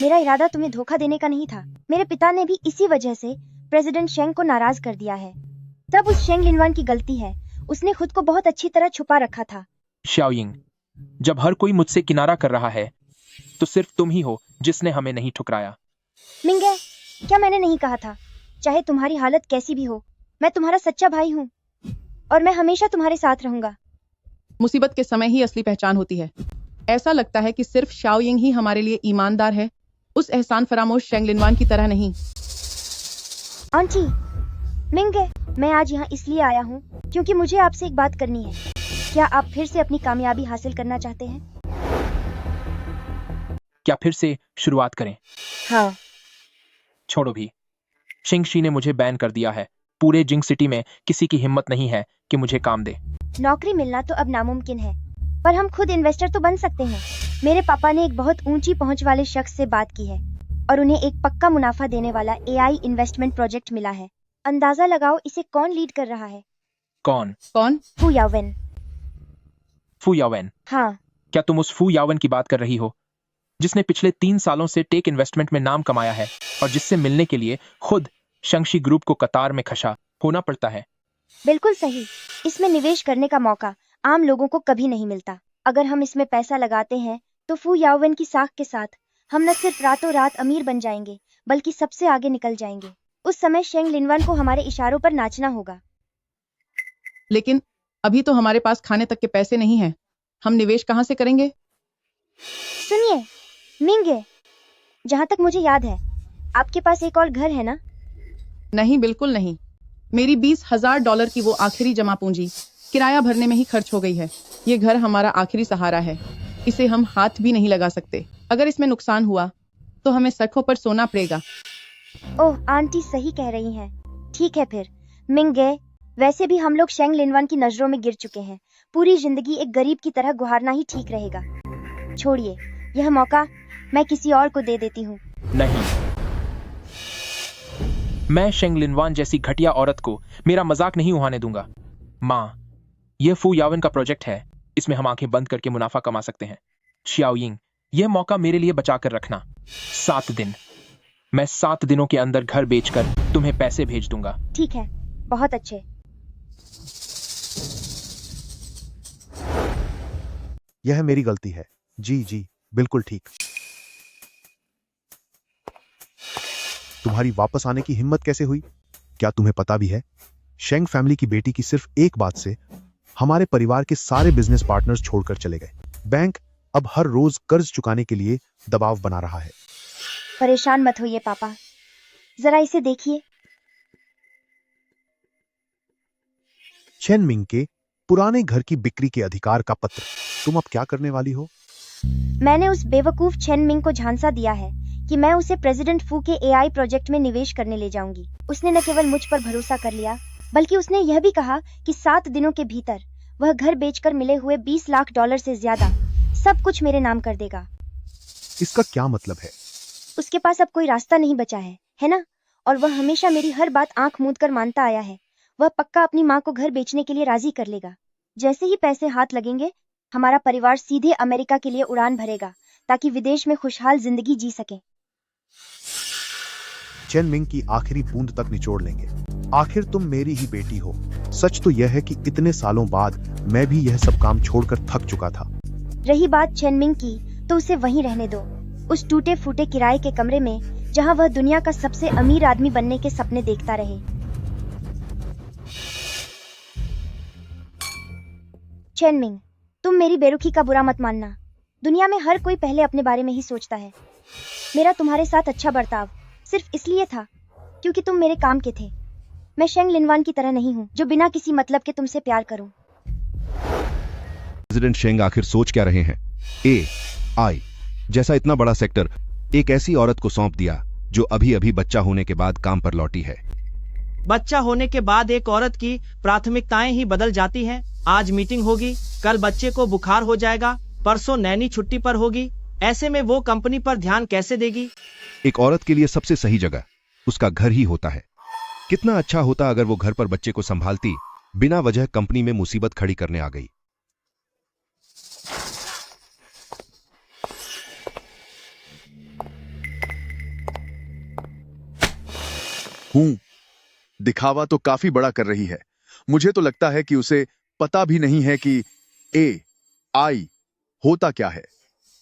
मेरा इरादा तुम्हें धोखा देने का नहीं था। मेरे पिता ने भी इसी वजह से प्रेसिडेंट शेंग को नाराज कर दिया है। तब उस शेंग लिनवान की गलती है। उसने खुद को बहुत अच्छी तरह छुपा रखा था। शियाविंग, जब हर कोई मुझसे किनारा कर रहा है, तो सिर्फ तुम ही हो जिसने हमें नहीं ठुकराया। मिंगे, क्या मैंने नहीं कहा था? चाहे तुम्हारी हालत कैसी भी हो, मैं तुम्हारा सच्चा भाई हूँ और मैं हमेशा तुम्हारे साथ रहूंगा। मुसीबत के समय ही असली पहचान होती है। ऐसा लगता है कि सिर्फ शाओयिंग ही हमारे लिए ईमानदार है, उस एहसान फरामोश शेंग लिनवान की तरह नहीं। आंटी, मिंगे, मैं आज यहाँ इसलिए आया हूँ क्योंकि मुझे आपसे एक बात करनी है। क्या आप फिर से अपनी कामयाबी हासिल करना चाहते हैं? क्या फिर से शुरुआत करें? हाँ। छोड़ो भी। शिंगशी ने मुझे बैन कर दिया है। पूरे जिंग सिटी में किसी की हिम्मत नहीं है कि मुझे काम दे। नौकरी मिलना तो अब नामुमकिन है, पर हम खुद इन्वेस्टर तो बन सकते हैं। मेरे पापा ने एक बहुत ऊंची पहुंच वाले शख्स से बात की है और उन्हें एक पक्का मुनाफा देने वाला AI इन्वेस्टमेंट प्रोजेक्ट मिला है। अंदाजा लगाओ इसे कौन लीड कर रहा है? कौन? फू यावेन। फू यावेन? हाँ। क्या तुम उस फू यावेन की बात कर रही हो जिसने पिछले 3 सालों से टेक इन्वेस्टमेंट में नाम कमाया है और जिससे मिलने के लिए खुद शेंगशी ग्रुप को कतार में खड़ा होना पड़ता है? बिल्कुल सही। इसमें निवेश करने का मौका आम लोगों को कभी नहीं मिलता। अगर हम इसमें पैसा लगाते हैं तो फू यावेन की साख के साथ हम न सिर्फ रातों रात अमीर बन जाएंगे बल्कि सबसे आगे निकल जाएंगे। उस समय शेंग लिनवान को हमारे इशारों पर नाचना होगा। लेकिन अभी तो हमारे पास खाने तक के पैसे नहीं हैं। हम निवेश कहाँ से करेंगे? सुनिए मिंगे, जहाँ तक मुझे याद है आपके पास एक और घर है ना? नहीं, बिल्कुल नहीं। मेरी $20,000 की वो आखिरी जमा पूंजी किराया भरने में ही खर्च हो गई है। ये घर हमारा आखिरी सहारा है। इसे हम हाथ भी नहीं लगा सकते। अगर इसमें नुकसान हुआ तो हमें सड़कों पर सोना पड़ेगा। ओह, आंटी सही कह रही हैं। ठीक है फिर, मिंग गए। वैसे भी हम लोग शेंग लिनवान की नजरों में गिर चुके हैं। पूरी जिंदगी एक गरीब की तरह गुहारना ही ठीक रहेगा। छोड़िए, यह मौका मैं किसी और को दे देती हूँ। नहीं, मैं शेंग लिनवान जैसी घटिया औरत को मेरा मजाक नहीं उड़ाने दूंगा। माँ, यह फू यावन का प्रोजेक्ट है, इसमें हम आंखें बंद करके मुनाफा कमा सकते हैं। शियाओयिंग, यह मौका मेरे लिए बचा कर रखना। 7 दिन, मैं 7 दिनों के अंदर घर बेचकर तुम्हें पैसे भेज दूंगा। ठीक है, बहुत अच्छे। यह मेरी गलती है। जी जी, बिल्कुल ठीक। तुम्हारी वापस आने की हिम्मत कैसे हुई? क्या तुम्हें पता भी है, शेंग फैमिली की बेटी की सिर्फ एक बात से हमारे परिवार के सारे बिजनेस पार्टनर्स छोड़कर चले गए। बैंक अब हर रोज कर्ज चुकाने के लिए दबाव बना रहा है। परेशान मत होइए पापा, जरा इसे देखिए। चेन मिंग के पुराने घर की बिक्री के अधिकार का पत्र। तुम अब क्या करने वाली हो? मैंने उस बेवकूफ चेन मिंग को झांसा दिया है कि मैं उसे प्रेसिडेंट फू के एआई प्रोजेक्ट में निवेश करने ले जाऊंगी। उसने न केवल मुझ पर भरोसा कर लिया, बल्कि उसने यह भी कहा कि 7 दिनों के भीतर वह घर बेचकर मिले हुए $20 लाख से ज्यादा सब कुछ मेरे नाम कर देगा। इसका क्या मतलब है? उसके पास अब कोई रास्ता नहीं बचा है ना? और वह हमेशा मेरी हर बात आंख मूंद कर मानता आया है। वह पक्का अपनी माँ को घर बेचने के लिए राजी कर लेगा। जैसे ही पैसे हाथ लगेंगे, हमारा परिवार सीधे अमेरिका के लिए उड़ान भरेगा ताकि विदेश में खुशहाल जिंदगी जी सके। चेन मिंग की आखिरी बूंद तक निचोड़ लेंगे। आखिर तुम मेरी ही बेटी हो। सच तो यह है कि इतने सालों बाद मैं भी यह सब काम छोड़कर थक चुका था। रही बात चेन मिंग की, तो उसे वहीं रहने दो, उस टूटे फूटे किराए के कमरे में, जहां वह दुनिया का सबसे अमीर आदमी बनने के सपने देखता रहे। चेन मिंग, तुम मेरी बेरुखी का बुरा मत मानना। दुनिया में हर कोई पहले अपने बारे में ही सोचता है। मेरा तुम्हारे साथ अच्छा बर्ताव सिर्फ इसलिए था क्योंकि तुम मेरे काम के थे। मैं शेंग लिनवान की तरह नहीं हूँ जो बिना किसी मतलब के तुमसे प्यार करूं। प्रेसिडेंट शेंग आखिर सोच क्या रहे हैं? AI जैसा इतना बड़ा सेक्टर एक ऐसी औरत को सौंप दिया जो अभी अभी बच्चा होने के बाद काम पर लौटी है। बच्चा होने के बाद एक औरत की प्राथमिकताएं ही बदल जाती हैं। आज मीटिंग होगी, कल बच्चे को बुखार हो जाएगा, परसों नैनी छुट्टी पर होगी। ऐसे में वो कंपनी पर ध्यान कैसे देगी? एक औरत के लिए सबसे सही जगह उसका घर ही होता है। कितना अच्छा होता अगर वो घर पर बच्चे को संभालती, बिना वजह कंपनी में मुसीबत खड़ी करने आ गई। दिखावा तो काफी बड़ा कर रही है। मुझे तो लगता है कि उसे पता भी नहीं है कि AI होता क्या है।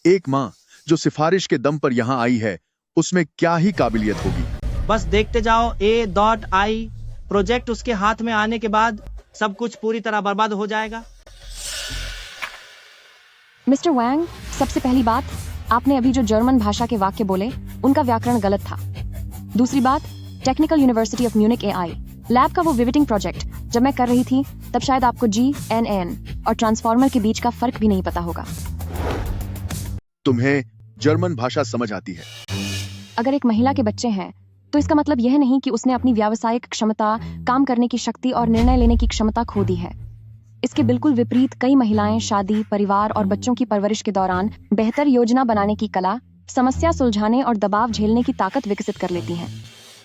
एक माँ जो सिफारिश के दम पर यहाँ आई है, उसमें क्या ही काबिलियत होगी। बस देखते जाओ, AI प्रोजेक्ट उसके हाथ में आने के बाद सब कुछ पूरी तरह बर्बाद हो जाएगा। मिस्टर वैंग, सबसे पहली बात, आपने अभी जो जर्मन भाषा के वाक्य बोले उनका व्याकरण गलत था। दूसरी बात, technical university of Munich AI lab का वो विविटिंग प्रोजेक्ट जब मैं कर रही थी, तब शायद आपको GNN और ट्रांसफॉर्मर के बीच का फर्क भी नहीं पता होगा। तुम्हें जर्मन भाषा समझ आती है? अगर एक महिला के बच्चे हैं, तो इसका मतलब यह नहीं कि उसने अपनी व्यावसायिक क्षमता, काम करने की शक्ति और निर्णय लेने की क्षमता खो दी है। इसके बिल्कुल विपरीत कई महिलाएं शादी, परिवार और बच्चों की परवरिश के दौरान बेहतर योजना बनाने की कला, समस्या सुलझाने और दबाव झेलने की ताकत विकसित कर लेती हैं।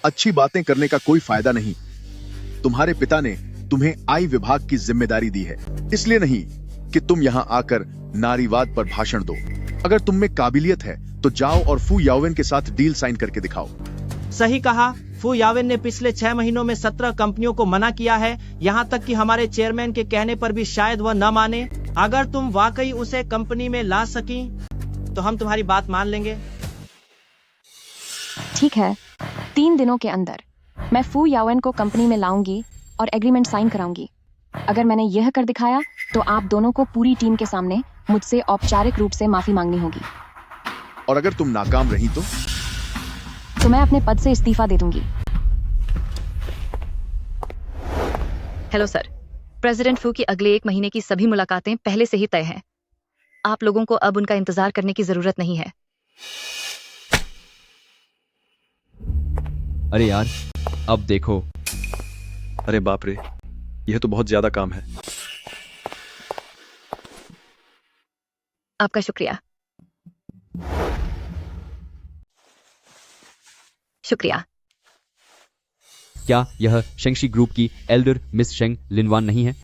अच्छी बातें करने का कोई फायदा नहीं। तुम्हारे पिता ने तुम्हें आई विभाग की जिम्मेदारी दी है, इसलिए नहीं कि तुम यहाँ आकर नारीवाद पर भाषण दो। अगर तुम में काबिलियत है तो जाओ और फू यावेन के साथ डील साइन करके दिखाओ। सही कहा। फू यावेन ने पिछले 6 महीनों में 17 कंपनियों को मना किया है, यहाँ तक कि हमारे चेयरमैन के कहने पर भी शायद वह न माने। अगर तुम वाकई उसे कंपनी में ला सकी तो हम तुम्हारी बात मान लेंगे। ठीक है, 3 दिनों के अंदर मैं फू यावेन को कंपनी में लाऊंगी और एग्रीमेंट साइन कराऊंगी। अगर मैंने यह कर दिखाया तो आप दोनों को पूरी टीम के सामने मुझसे औपचारिक रूप से माफी मांगनी होगी। और अगर तुम नाकाम रही तो मैं अपने पद से इस्तीफा दे दूंगी। हेलो सर, प्रेसिडेंट फू की अगले 1 महीने की सभी मुलाकातें पहले से ही तय हैं। आप लोगों को अब उनका इंतजार करने की जरूरत नहीं है। अरे यार, अब देखो। अरे बाप रे, यह तो बहुत ज्यादा काम है। आपका शुक्रिया। शुक्रिया। क्या यह शेंगशी ग्रुप की एल्डर मिस शेंग लिनवान नहीं है?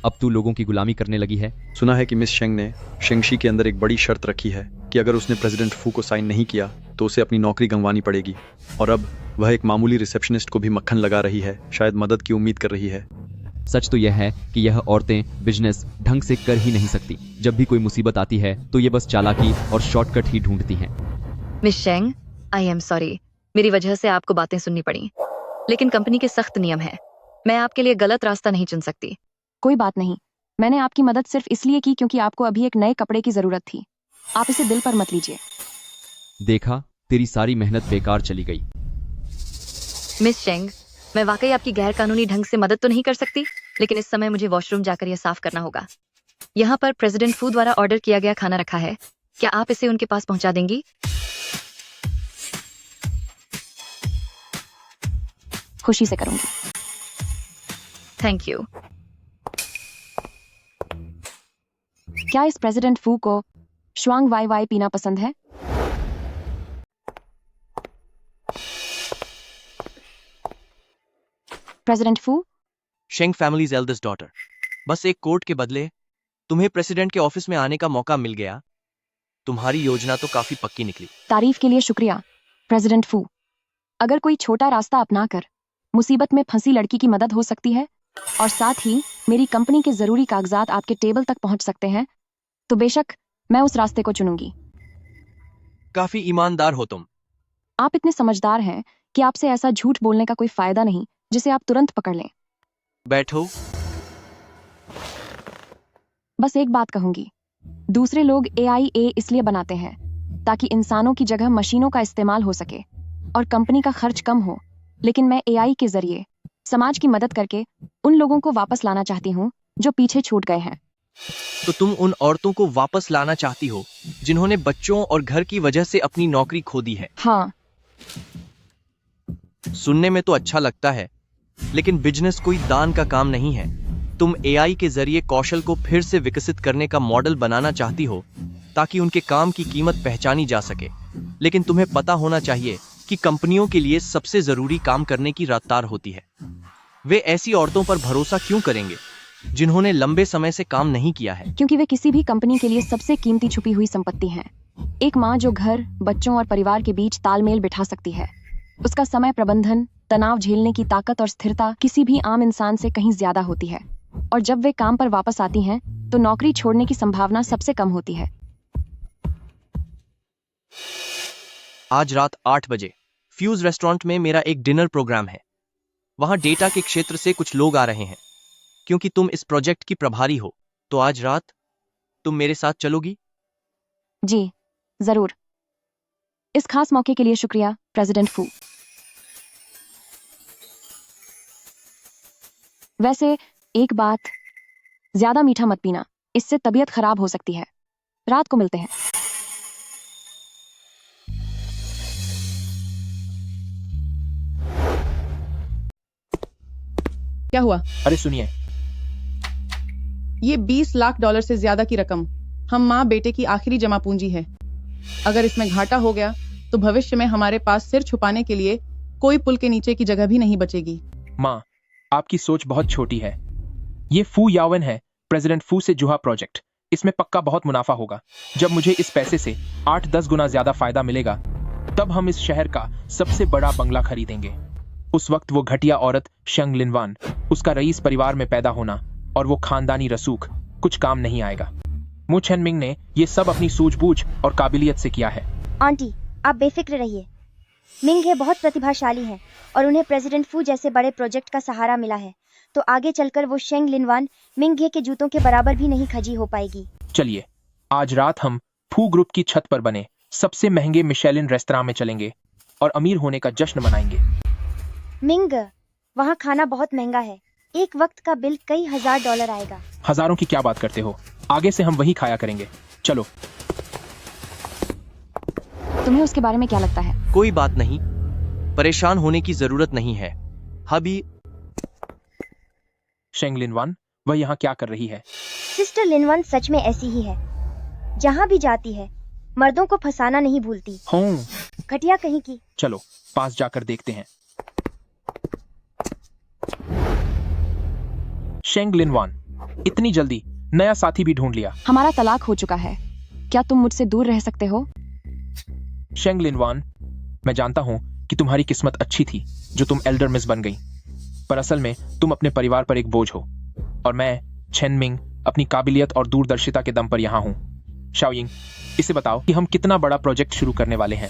अब तू लोगों की गुलामी करने लगी है। सुना है कि मिस शेंग ने शेंगशी के अंदर एक बड़ी शर्त रखी है कि अगर उसने प्रेसिडेंट फू को साइन नहीं किया तो उसे अपनी नौकरी गंवानी पड़ेगी। और अब वह एक मामूली रिसेप्शनिस्ट को भी मक्खन लगा रही है, शायद मदद की उम्मीद कर रही है। सच तो यह है कि यह औरतें बिजनेस ढंग से कर ही नहीं सकती। जब भी कोई मुसीबत आती है तो ये बस चालाकी और शॉर्टकट ही ढूंढती हैं। मिस शेंग, आई एम सॉरी, मेरी वजह से आपको बातें सुननी पड़ी, लेकिन कंपनी के सख्त नियम है। मैं आपके लिए गलत रास्ता नहीं चुन सकती। कोई बात नहीं, मैंने आपकी मदद सिर्फ इसलिए की क्योंकि आपको अभी एक नए कपड़े की जरूरत थी। आप इसे दिल पर मत लीजिए। देखा, तेरी सारी मेहनत बेकार चली गई। मिस शेंग, मैं वाकई आपकी गैर कानूनी ढंग से मदद तो नहीं कर सकती, लेकिन इस समय मुझे वॉशरूम जाकर यह साफ करना होगा। यहाँ पर प्रेसिडेंट फू द्वारा ऑर्डर किया गया खाना रखा है, क्या आप इसे उनके पास पहुंचा देंगी? खुशी से करूंगी। Thank you. क्या इस प्रेसिडेंट फू को श्वांग वाई वाई पीना पसंद है? प्रेसिडेंट फू, शेंग फैमिलीज एल्डेस्ट डॉटर। बस एक कोर्ट के बदले तुम्हें प्रेसिडेंट के ऑफिस में आने का मौका मिल गया। तुम्हारी योजना तो काफी पक्की निकली। तारीफ के लिए शुक्रिया प्रेसिडेंट फू। अगर कोई छोटा रास्ता अपनाकर मुसीबत में फंसी लड़की की मदद हो सकती है और साथ ही मेरी कंपनी के जरूरी कागजात आपके टेबल तक पहुंच सकते हैं, तो बेशक मैं उस रास्ते को चुनूंगी। काफी ईमानदार हो तुम। आप इतने समझदार हैं कि आपसे ऐसा झूठ बोलने का कोई फायदा नहीं जिसे आप तुरंत पकड़ लें। बैठो। बस एक बात कहूंगी, दूसरे लोग AIA इसलिए बनाते हैं ताकि इंसानों की जगह मशीनों का इस्तेमाल हो सके और कंपनी का खर्च कम हो, लेकिन मैं AI के जरिए समाज की मदद करके उन लोगों को वापस लाना चाहती हूँ जो पीछे छूट गए हैं। तो तुम उन औरतों को वापस लाना चाहती हो जिन्होंने बच्चों और घर की वजह से अपनी नौकरी खो दी है? हाँ। सुनने में तो अच्छा लगता है, लेकिन बिजनेस कोई दान का काम नहीं है। तुम AI के जरिए कौशल को फिर से विकसित करने का मॉडल बनाना चाहती हो ताकि उनके काम की कीमत पहचानी जा सके, लेकिन तुम्हें पता होना चाहिए कि कंपनियों के लिए सबसे जरूरी काम करने की रफ्तार होती है। वे ऐसी औरतों पर भरोसा क्यों करेंगे जिन्होंने लंबे समय से काम नहीं किया है? क्योंकि वे किसी भी कंपनी के लिए सबसे कीमती छुपी हुई संपत्ति हैं। एक माँ जो घर, बच्चों और परिवार के बीच तालमेल बिठा सकती है, उसका समय प्रबंधन, तनाव झेलने की ताकत और स्थिरता किसी भी आम इंसान से कहीं ज्यादा होती है। और जब वे काम पर वापस आती हैं, तो नौकरी छोड़ने की संभावना सबसे कम होती है। आज रात 8 बजे फ्यूज रेस्टोरेंट में मेरा एक डिनर प्रोग्राम है। वहां डेटा के क्षेत्र से कुछ लोग आ रहे हैं। क्योंकि तुम इस प्रोजेक्ट की प्रभारी हो, तो आज रात तुम मेरे साथ चलोगी? जी, जरूर। इस खास मौके के लिए शुक्रिया प्रेसिडेंट फू। वैसे एक बात, ज्यादा मीठा मत पीना, इससे तबीयत खराब हो सकती है। रात को मिलते हैं। क्या हुआ? अरे सुनिए, ये $20 लाख से ज्यादा की रकम हम माँ बेटे की आखिरी जमा पूंजी है। अगर इसमें घाटा हो गया तो भविष्य में हमारे पास सिर छुपाने के लिए कोई पुल के नीचे की जगह भी नहीं बचेगी। माँ, आपकी सोच बहुत छोटी है। ये फू यावन है, प्रेसिडेंट फू से जुहा प्रोजेक्ट। इसमें पक्का बहुत मुनाफा होगा। जब मुझे इस पैसे से 8-10 गुना ज्यादा फायदा मिलेगा, तब हम इस शहर का सबसे बड़ा बंगला खरीदेंगे। उस वक्त वो घटिया औरत शेंग लिनवान, उसका रईस परिवार में पैदा होना और वो खानदानी रसूख कुछ काम नहीं आएगा। मु चेन मिंग ने ये सब अपनी सूझबूझ और काबिलियत से किया है। आंटी, आप बेफिक्र रहिए। मिंग ये बहुत प्रतिभाशाली है और उन्हें प्रेसिडेंट फू जैसे बड़े प्रोजेक्ट का सहारा मिला है, तो आगे चलकर वो शेंग लिनवान मिंग के जूतों के बराबर भी नहीं खजी हो पाएगी। चलिए, आज रात हम फू ग्रुप की छत पर बने सबसे महंगे मिशेलिन रेस्तरां में चलेंगे और अमीर होने का जश्न मनाएंगे। मिंग, वहाँ खाना बहुत महंगा है। एक वक्त का बिल कई $1000 आएगा। हजारों की क्या बात करते हो? आगे से हम वही खाया करेंगे। चलो। तुम्हें उसके बारे में क्या लगता है? कोई बात नहीं। परेशान होने की जरूरत नहीं है। अभी शेंग लिनवान, वह यहाँ क्या कर रही है? सिस्टर लिनवन सच में ऐसी ही है। जहाँ भी जाती है मर्दों को फंसाना नहीं भूलती। घटिया कहीं की। चलो पास जाकर देखते हैं। शेंग लिनवान, इतनी जल्दी नया साथी भी ढूंढ लिया। हमारा तलाक हो चुका है, क्या तुम मुझसे दूर रह सकते हो? शेंग लिनवान, मैं जानता हूँ कि तुम्हारी किस्मत अच्छी थी जो तुम एल्डर मिस बन गई, पर असल में तुम अपने परिवार पर एक बोझ हो, और मैं चेन मिंग अपनी काबिलियत और दूरदर्शिता के दम पर यहाँ हूँ। शाओयिंग, इसे बताओ कि हम कितना बड़ा प्रोजेक्ट शुरू करने वाले हैं।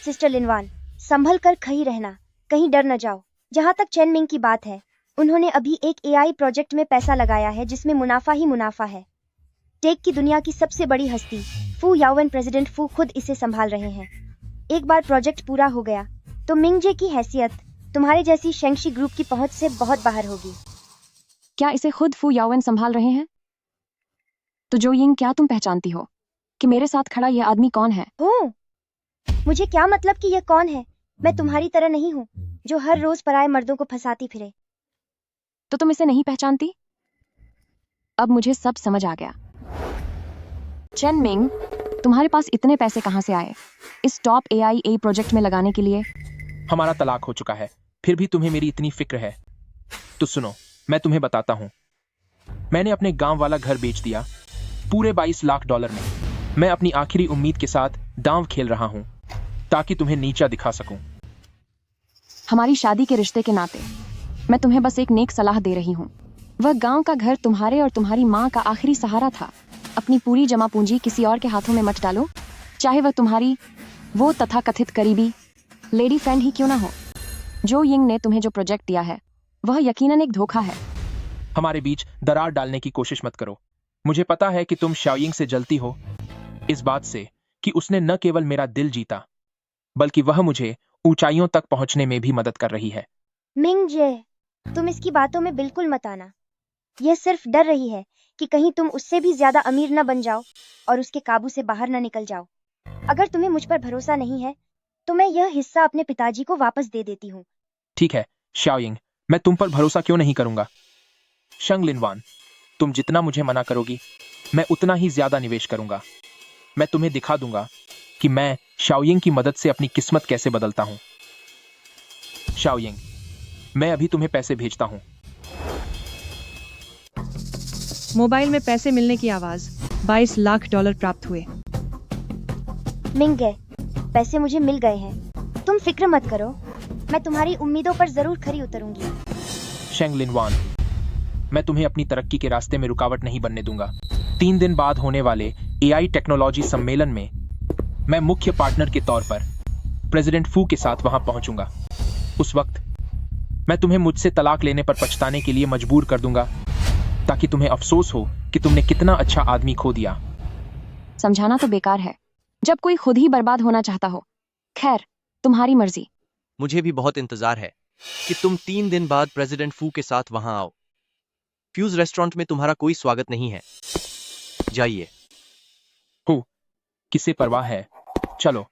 सिस्टर लिनवान, संभल कर खड़ी रहना, कहीं डर न जाओ। जहाँ तक चेन मिंग की बात है, उन्होंने अभी एक एआई प्रोजेक्ट में पैसा लगाया है जिसमें मुनाफा ही मुनाफा है। टेक की दुनिया की सबसे बड़ी हस्ती फू याओवेन प्रेसिडेंट फू खुद इसे संभाल रहे हैं। एक बार प्रोजेक्ट पूरा हो गया तो मिंगजे की हैसियत तुम्हारे जैसी शेंगशी ग्रुप की पहुंच से बहुत बाहर होगी। क्या इसे खुद फू याओवेन संभाल रहे हैं? तो जो यिंग, क्या तुम पहचानती हो कि मेरे साथ खड़ा यह आदमी कौन है? हो, मुझे क्या मतलब कि यह कौन है? मैं तुम्हारी तरह नहीं हूँ जो हर रोज पराए मर्दों को फंसाती फिरे। तो तुम इसे नहीं पहचानती? अब मुझे सब समझ आ गया। चेन मिंग, तुम्हारे पास इतने पैसे कहाँ से आए इस टॉप एआई प्रोजेक्ट में लगाने के लिए? हमारा तलाक हो चुका है, फिर भी तुम्हें मेरी इतनी फिक्र है। तो सुनो, मैं तुम्हें बताता हूँ। मैंने अपने गांव वाला घर बेच दिया पूरे $22 लाख में। मैं अपनी आखिरी उम्मीद के साथ दांव खेल रहा हूँ ताकि तुम्हें नीचा दिखा सकूं। हमारी शादी के रिश्ते के नाते मैं तुम्हें बस एक नेक सलाह दे रही हूँ। वह गांव का घर तुम्हारे और तुम्हारी माँ का आखिरी सहारा था। अपनी पूरी जमा पूंजी किसी और के हाथों में मत डालो, चाहे वह तुम्हारी वो तथाकथित करीबी लेडी फ्रेंड ही क्यों ना हो। जो यिंग ने तुम्हें जो प्रोजेक्ट दिया है वह यकीनन एक धोखा है। हमारे बीच दरार डालने की कोशिश मत करो। मुझे पता है कि तुम शाओयिंग से जलती हो इस बात से कि उसने न केवल मेरा दिल जीता, बल्कि वह मुझे ऊंचाइयों तक पहुंचने में भी मदद कर रही है। मिंगजे, तुम इसकी बातों में बिल्कुल मत आना। यह सिर्फ डर रही है कि कहीं तुम उससे भी ज्यादा अमीर न बन जाओ और उसके काबू से बाहर न निकल जाओ। अगर तुम्हें मुझ पर भरोसा नहीं है तो मैं यह हिस्सा अपने पिताजी को वापस दे देती हूँ। ठीक है शाओयिंग, मैं तुम पर भरोसा क्यों नहीं करूंगा। शेंग लिनवान, तुम जितना मुझे मना करोगी मैं उतना ही ज्यादा निवेश करूंगा। मैं तुम्हें दिखा दूंगा कि मैं शाओयिंग की मदद से अपनी किस्मत कैसे बदलता हूं। शाओयिंग, मैं अभी तुम्हें पैसे भेजता हूं। मोबाइल में पैसे मिलने की आवाज। $22 लाख प्राप्त हुए। मिंगे, पैसे मुझे मिल गए हैं, तुम फिक्र मत करो। मैं तुम्हारी उम्मीदों पर जरूर खरी उतरूंगी। शेंग लिनवान, मैं तुम्हें अपनी तरक्की के रास्ते में रुकावट नहीं बनने दूंगा। 3 दिन बाद होने वाले एआई टेक्नोलॉजी सम्मेलन में मैं मुख्य पार्टनर के तौर पर प्रेसिडेंट फू के साथ वहां पहुंचूंगा। उस वक्त मैं तुम्हें मुझसे तलाक लेने पर पछताने के लिए मजबूर कर दूंगा ताकि तुम्हें अफसोस हो कि तुमने कितना अच्छा आदमी खो दिया। समझाना तो बेकार है जब कोई खुद ही बर्बाद होना चाहता हो। खैर, तुम्हारी मर्जी। मुझे भी बहुत इंतजार है कि तुम 3 दिन बाद प्रेसिडेंट फू के साथ वहां आओ। फ्यूज रेस्टोरेंट में तुम्हारा कोई स्वागत नहीं है। जाइए। हो, किसे परवाह है, चलो।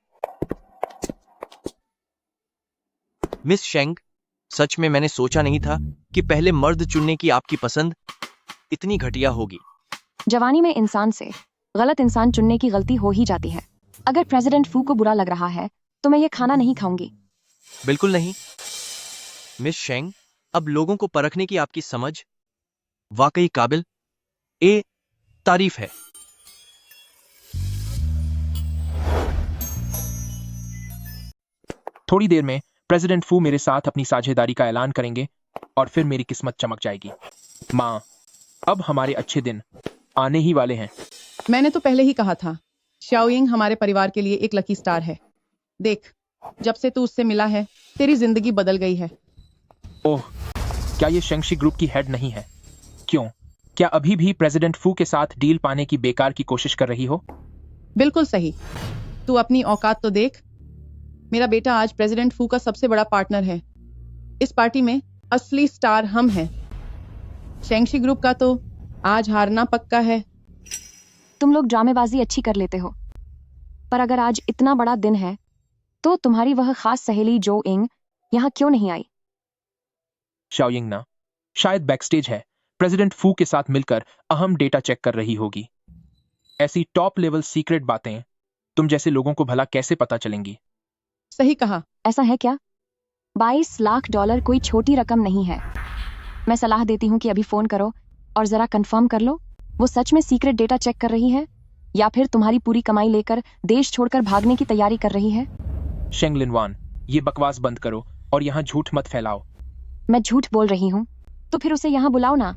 मिस शेंग, सच में मैंने सोचा नहीं था कि पहले मर्द चुनने की आपकी पसंद इतनी घटिया होगी। जवानी में इंसान से गलत इंसान चुनने की गलती हो ही जाती है। अगर प्रेसिडेंट फू को बुरा लग रहा है तो मैं ये खाना नहीं खाऊंगी। बिल्कुल नहीं मिस शेंग, अब लोगों को परखने की आपकी समझ वाकई काबिल तारीफ है। थोड़ी देर में प्रेसिडेंट फू मेरे साथ अपनी साझेदारी का ऐलान करेंगे और फिर मेरी किस्मत चमक जाएगी। माँ, अब हमारे अच्छे दिन आने ही वाले हैं। मैंने तो पहले ही कहा था, शाओयिंग हमारे परिवार के लिए एक लकी स्टार है। देख, जब से तू उससे मिला है तेरी जिंदगी बदल गई है। ओह, क्या ये शेंगशी ग्रुप की हेड नहीं है? क्यों, क्या अभी भी प्रेसिडेंट फू के साथ डील पाने की बेकार की कोशिश कर रही हो? बिल्कुल सही। तू अपनी औकात तो देख। मेरा बेटा आज प्रेसिडेंट फू का सबसे बड़ा पार्टनर है। इस पार्टी में असली स्टार हम हैं। शेंगशी ग्रुप का तो आज हारना पक्का है। तुम लोग ड्रामेबाजी अच्छी कर लेते हो, पर अगर आज इतना बड़ा दिन है तो तुम्हारी वह खास सहेली जो इंग यहाँ क्यों नहीं आई? शाओयिंग ना शायद बैकस्टेज है, प्रेसिडेंट फू के साथ मिलकर अहम डेटा चेक कर रही होगी। ऐसी टॉप लेवल सीक्रेट बातें तुम जैसे लोगों को भला कैसे पता चलेंगी? सही कहा। ऐसा है क्या? 22 लाख डॉलर कोई छोटी रकम नहीं है। मैं सलाह देती हूँ कि अभी फोन करो और जरा कंफर्म कर लो वो सच में सीक्रेट डेटा चेक कर रही है या फिर तुम्हारी पूरी कमाई लेकर देश छोड़कर भागने की तैयारी कर रही है। शेंग लिनवान, ये बकवास बंद करो और यहाँ झूठ मत फैलाओ। मैं झूठ बोल रही हूँ तो फिर उसे यहाँ बुलाओ ना।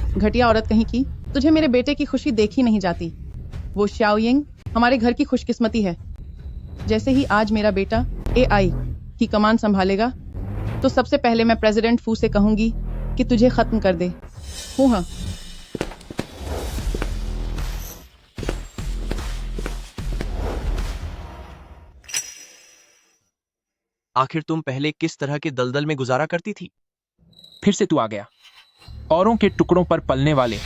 घटिया औरत कहीं की, तुझे मेरे बेटे की खुशी देखी नहीं जाती। वो शाओयिंग हमारे घर की खुशकिस्मती है। जैसे ही आज मेरा बेटा AI की कमान संभालेगा तो सबसे पहले मैं प्रेसिडेंट फू से कहूंगी कि तुझे खत्म कर दे। हूँ हाँ। आखिर तुम पहले किस तरह के दलदल में गुजारा करती थी? फिर से तू आ गया। औरों के टुकड़ों पर पलने वाले,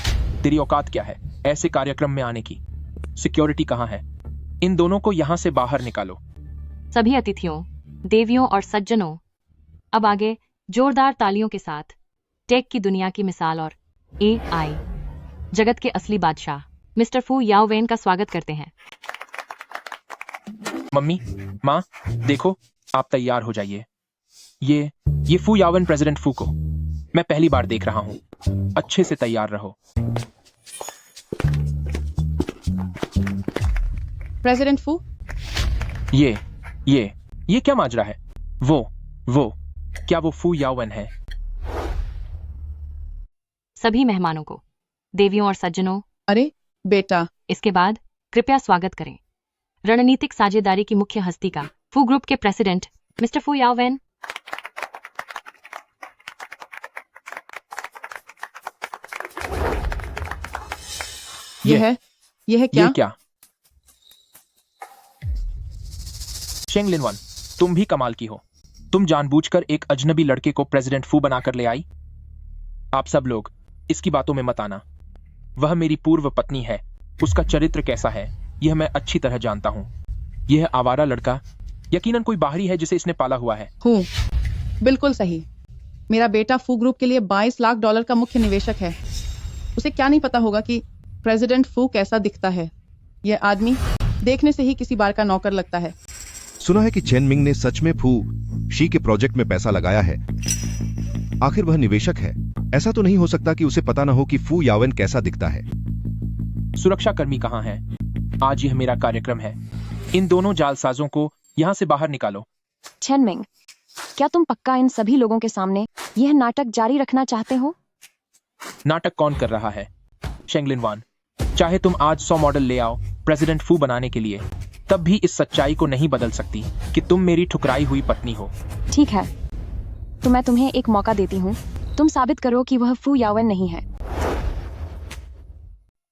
तेरी औकात क्या है ऐसे कार्यक्रम में आने की? सिक्योरिटी कहाँ है? इन दोनों को यहाँ से बाहर निकालो। सभी अतिथियों, देवियों और सज्जनों, अब आगे जोरदार तालियों के साथ टेक की दुनिया की मिसाल और AI जगत के असली बादशाह मिस्टर फू याओवेन का स्वागत करते हैं। मम्मी, माँ, देखो आप तैयार हो जाइए। ये फू यावन प्रेसिडेंट फू को मैं पहली बार देख रहा हूँ। अच्छे से तैयार रहो। प्रेसिडेंट फू, ये क्या माजरा है? वो क्या वो फू यावन है? सभी मेहमानों को, देवियों और सज्जनों, अरे बेटा, इसके बाद कृपया स्वागत करें रणनीतिक साझेदारी की मुख्य हस्ती का, फू ग्रुप के प्रेसिडेंट मिस्टर फू याओवेन। यह है क्या? ये क्या? शेंग लिनवान, तुम भी कमाल की हो। तुम जानबूझकर एक अजनबी लड़के को प्रेसिडेंट फू बनाकर ले आई। आप सब लोग इसकी बातों में मत आना। वह मेरी पूर्व पत्नी है। उसका चरित्र कैसा है यह मैं अच्छी तरह जानता हूँ। यह आवारा लड़का यकीनन कोई बाहरी है जिसे इसने पाला हुआ है। हूँ, बिल्कुल सही। मेरा बेटा फू ग्रुप के लिए 22 लाख डॉलर का मुख्य निवेशक है। उसे क्या नहीं पता होगा कि प्रेसिडेंट फू कैसा दिखता है। यह आदमी देखने से ही किसी बार का नौकर लगता है। सुना है कि चेन मिंग ने सच में फू शी के प्रोजेक्ट में पैसा लगाया है। आखिर वह निवेशक है, ऐसा तो नहीं हो सकता कि उसे पता न हो कि फू यावन कैसा दिखता है। सुरक्षा कर्मी कहाँ है? आज यह मेरा कार्यक्रम है। इन दोनों जालसाजों को यहाँ से बाहर निकालो। चेनमिंग, क्या तुम पक्का इन सभी लोगों के सामने यह नाटक जारी रखना चाहते हो? नाटक कौन कर रहा है? शेंग लिनवान, चाहे तुम आज 100 मॉडल ले आओ प्रेसिडेंट फू बनाने के लिए, तब भी इस सच्चाई को नहीं बदल सकती कि तुम मेरी ठुकराई हुई पत्नी हो। ठीक है, तो मैं तुम्हें एक मौका देती हूँ। तुम साबित करो कि वह फू यावन नहीं है।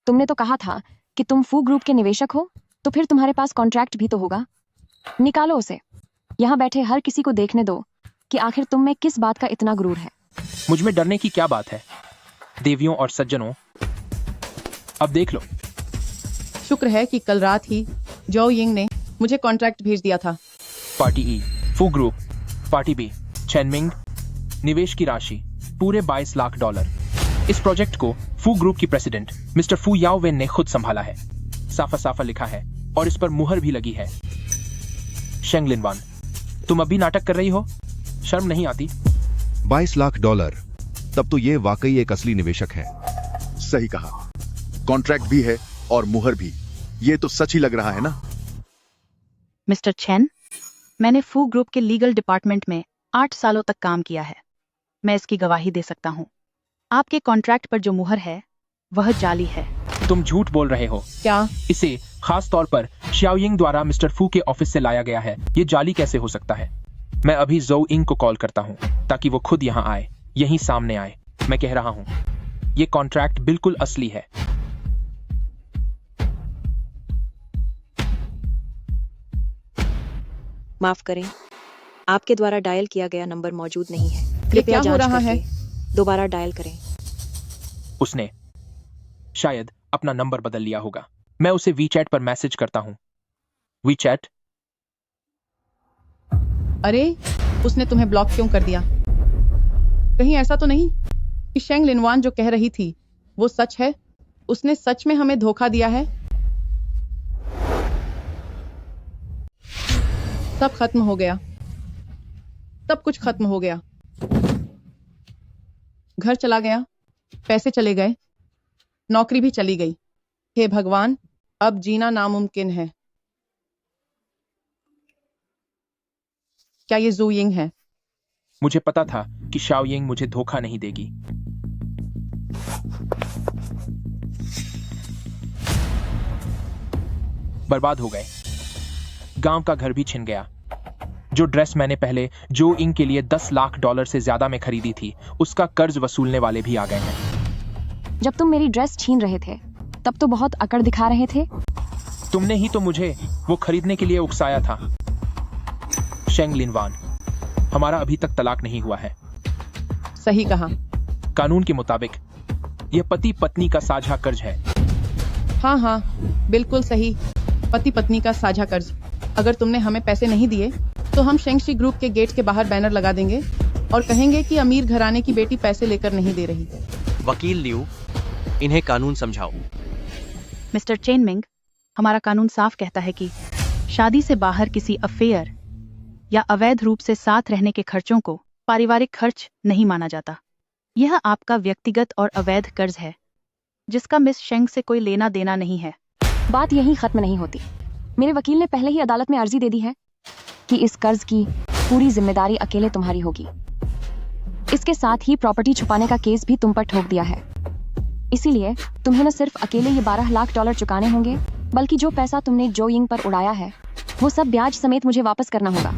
तुमने तो कहा था कि तुम फू ग्रुप के निवेशक हो, तो फिर तुम्हारे पास कॉन्ट्रैक्ट भी तो होगा। निकालो उसे। यहाँ बैठे हर किसी को देखने दो कि आखिर तुम में किस बात का इतना गुरूर है। मुझ में डरने की क्या बात है? देवियों और सज्जनों, अब देख लो। शुक्र है कि कल रात ही जो यिंग ने मुझे कॉन्ट्रैक्ट भेज दिया था। पार्टी ई, फू ग्रुप, पार्टी बी, चेनमिंग, निवेश की राशि पूरे 22 लाख डॉलर। इस प्रोजेक्ट को फू ग्रुप की प्रेसिडेंट मिस्टर फू याओवेन ने खुद संभाला है। साफा साफा लिखा है और इस पर मुहर भी लगी है। शेंग लिनवान, तुम अभी नाटक कर रही हो? शर्म नहीं आती? 22 लाख डॉलर, तब तो ये वाकई एक असली निवेशक है। सही कहा, कॉन्ट्रैक्ट भी है और मुहर भी। ये तो सच ही लग रहा है ना? मिस्टर चेन, मैंने फू ग्रुप के लीगल डिपार्टमेंट में 8 सालों तक काम किया है। मैं इसकी गवाही दे सकता हूँ। आपके कॉन्ट्रैक्ट पर जो मुहर है वह जाली है। तुम झूठ बोल रहे हो। क्या? इसे खास तौर पर शाओयिंग द्वारा मिस्टर फू के ऑफिस से लाया गया है। ये जाली कैसे हो सकता है? मैं अभी जोउ इंग को कॉल करता हूँ ताकि वो खुद यहाँ आए, यहीं सामने आए। मैं कह रहा हूँ ये कॉन्ट्रैक्ट बिल्कुल असली है। माफ करें, आपके द्वारा डायल किया गया नंबर मौजूद नहीं है। ये कृपया क्या हो जांच रहा है? करके दोबारा डायल करें। उसने शायद अपना नंबर बदल लिया होगा। मैं उसे वीचैट पर मैसेज करता हूँ। WeChat। अरे उसने तुम्हें ब्लॉक क्यों कर दिया? कहीं ऐसा तो नहीं कि शेंग लिनवान जो कह रही थी वो सच है? उसने सच में हमें धोखा दिया है? सब खत्म हो गया, सब कुछ खत्म हो गया। घर चला गया, पैसे चले गए, नौकरी भी चली गई। हे भगवान, अब जीना नामुमकिन है। क्या ये जू यिंग है? मुझे पता था कि शाओ यिंग मुझे धोखा नहीं देगी। बर्बाद हो गए, गांव का घर भी छिन गया। जो ड्रेस मैंने पहले जो इंग के लिए $10 लाख से ज्यादा में खरीदी थी, उसका कर्ज वसूलने वाले भी आ गए हैं। जब तुम मेरी ड्रेस छीन रहे थे तब तो बहुत अकड़ दिखा रहे थे। तुमने ही तो मुझे वो खरीदने के लिए उकसाया था। शेंग लिनवान, हमारा अभी तक तलाक नहीं हुआ है। सही कहा। कानून के मुताबिक यह पति पत्नी का साझा कर्ज है। हाँ हाँ, बिल्कुल सही, पति पत्नी का साझा कर्ज। अगर तुमने हमें पैसे नहीं दिए तो हम शेंगशी ग्रुप के गेट के बाहर बैनर लगा देंगे और कहेंगे कि अमीर घराने की बेटी पैसे लेकर नहीं दे रही। वकील लियू, इन्हें कानून समझाओ। मिस्टर चेन मिंग, हमारा कानून साफ कहता है कि शादी से बाहर किसी अफेयर या अवैध रूप से साथ रहने के खर्चों को पारिवारिक खर्च नहीं माना जाता। यह आपका व्यक्तिगत और अवैध कर्ज है जिसका मिस शेंग से कोई लेना देना नहीं है। बात यहीं खत्म नहीं होती। मेरे वकील ने पहले ही अदालत में अर्जी दे दी है कि इस कर्ज की पूरी जिम्मेदारी अकेले तुम्हारी होगी। इसके साथ ही प्रॉपर्टी छुपाने का केस भी तुम पर ठोक दिया है। इसीलिए तुम्हें न सिर्फ अकेले ये $12 लाख चुकाने होंगे, बल्कि जो पैसा तुमने जो यिंग पर उड़ाया है वो सब ब्याज समेत मुझे वापस करना होगा।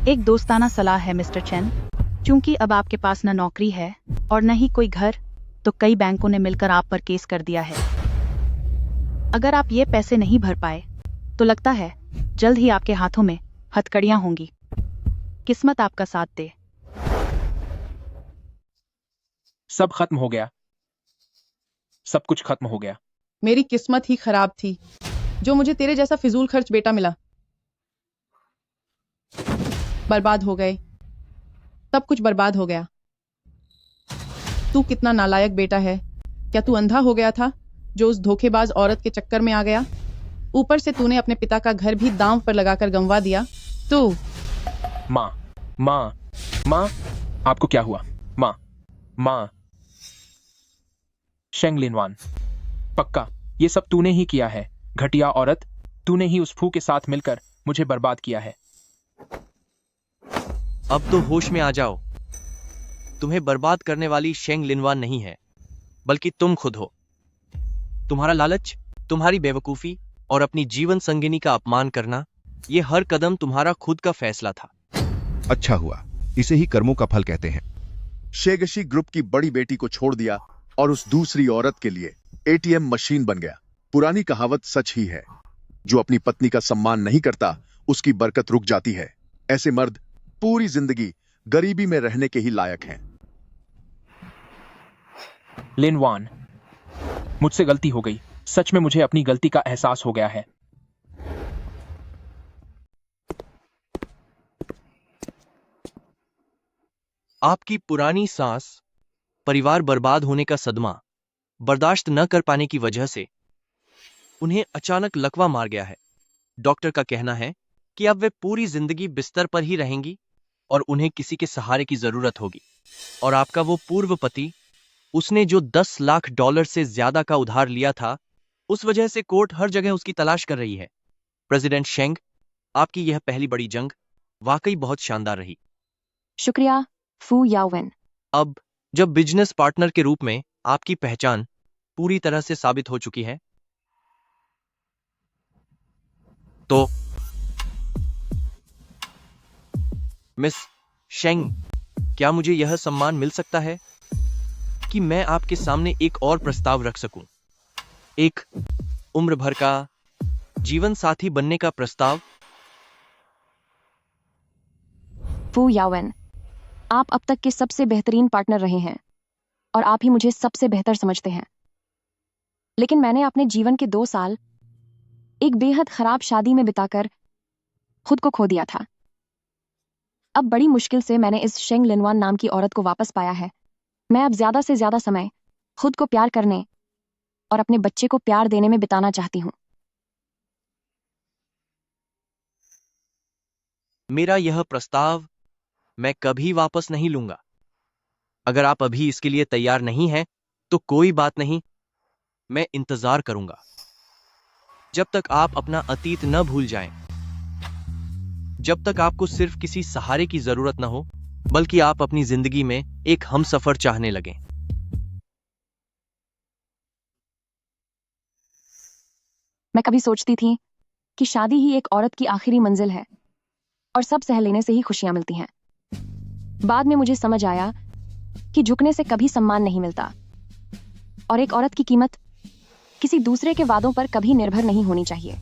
एक दोस्ताना सलाह है मिस्टर चेन, क्योंकि अब आपके पास न नौकरी है और न ही कोई घर, तो कई बैंकों ने मिलकर आप पर केस कर दिया है। अगर आप ये पैसे नहीं भर पाए तो लगता है जल्द ही आपके हाथों में हथकड़ियां होंगी। किस्मत आपका साथ दे। सब खत्म हो गया, सब कुछ खत्म हो गया। मेरी किस्मत ही खराब थी जो मुझे तेरे जैसा फिजूल खर्च बेटा मिला। बर्बाद हो गए, सब कुछ बर्बाद हो गया। तू कितना नालायक बेटा है। क्या तू अंधा हो गया था जो उस धोखेबाज औरत के चक्कर में आ गया? ऊपर से तूने अपने पिता का घर भी दांव पर लगाकर गंवा दिया। तू माँ, माँ, माँ, आपको क्या हुआ? माँ, माँ। शेंग लिनवान, पक्का ये सब तूने ही किया है। घटिया औरत, तूने ही उस फू के साथ मिलकर मुझे बर्बाद किया है। अब तो होश में आ जाओ। तुम्हें बर्बाद करने वाली शेंग लिनवान नहीं है, बल्कि तुम खुद हो। तुम्हारा लालच, तुम्हारी बेवकूफी और अपनी जीवन संगिनी का अपमान करना, ये हर कदम तुम्हारा खुद का फैसला था। अच्छा हुआ, इसे ही कर्मों का फल कहते हैं। शेगशी ग्रुप की बड़ी बेटी को छोड़ दिया और उस दूसरी औरत के लिए एटीएम मशीन बन गया। पुरानी कहावत सच ही है, जो अपनी पत्नी का सम्मान नहीं करता उसकी बरकत रुक जाती है। ऐसे मर्द पूरी जिंदगी गरीबी में रहने के ही लायक हैं। लिनवान, मुझसे गलती हो गई। सच में मुझे अपनी गलती का एहसास हो गया है। आपकी पुरानी सास परिवार बर्बाद होने का सदमा बर्दाश्त न कर पाने की वजह से उन्हें अचानक लकवा मार गया है। डॉक्टर का कहना है कि अब वे पूरी जिंदगी बिस्तर पर ही रहेंगी और उन्हें किसी के सहारे की जरूरत होगी। और आपका वो पूर्व पति, उसने जो $10 लाख से ज्यादा का उधार लिया था, उस वजह से कोर्ट हर जगह उसकी तलाश कर रही है। प्रेसिडेंट शेंग, आपकी यह पहली बड़ी जंग वाकई बहुत शानदार रही। शुक्रिया फू यावेन। अब जब बिजनेस पार्टनर के रूप में आपकी पहचान पूरी तरह से साबित हो चुकी है, तो मिस शेंग, क्या मुझे यह सम्मान मिल सकता है कि मैं आपके सामने एक और प्रस्ताव रख सकूं? एक उम्र भर का जीवन साथी बनने का प्रस्ताव। फू यावेन, आप अब तक के सबसे बेहतरीन पार्टनर रहे हैं और आप ही मुझे सबसे बेहतर समझते हैं। लेकिन मैंने अपने जीवन के 2 साल एक बेहद खराब शादी में बिताकर खुद को खो दिया था। अब बड़ी मुश्किल से मैंने इस शेंग लिनवान नाम की औरत को वापस पाया है। मैं अब ज्यादा से ज्यादा समय खुद को प्यार करने और अपने बच्चे को प्यार देने में बिताना चाहती हूँ। मेरा यह प्रस्ताव मैं कभी वापस नहीं लूंगा। अगर आप अभी इसके लिए तैयार नहीं हैं, तो कोई बात नहीं, मैं इंतजार करूंगा जब तक आप अपना अतीत न भूल जाएं, जब तक आपको सिर्फ किसी सहारे की जरूरत न हो, बल्कि आप अपनी जिंदगी में एक हमसफर चाहने लगें। मैं कभी सोचती थी कि शादी ही एक औरत की आखिरी मंजिल है और सब सह लेने से ही खुशियां मिलती हैं। बाद में मुझे समझ आया कि झुकने से कभी सम्मान नहीं मिलता और एक औरत की कीमत किसी दूसरे के वादों पर कभी निर्भर नहीं होनी चाहिए।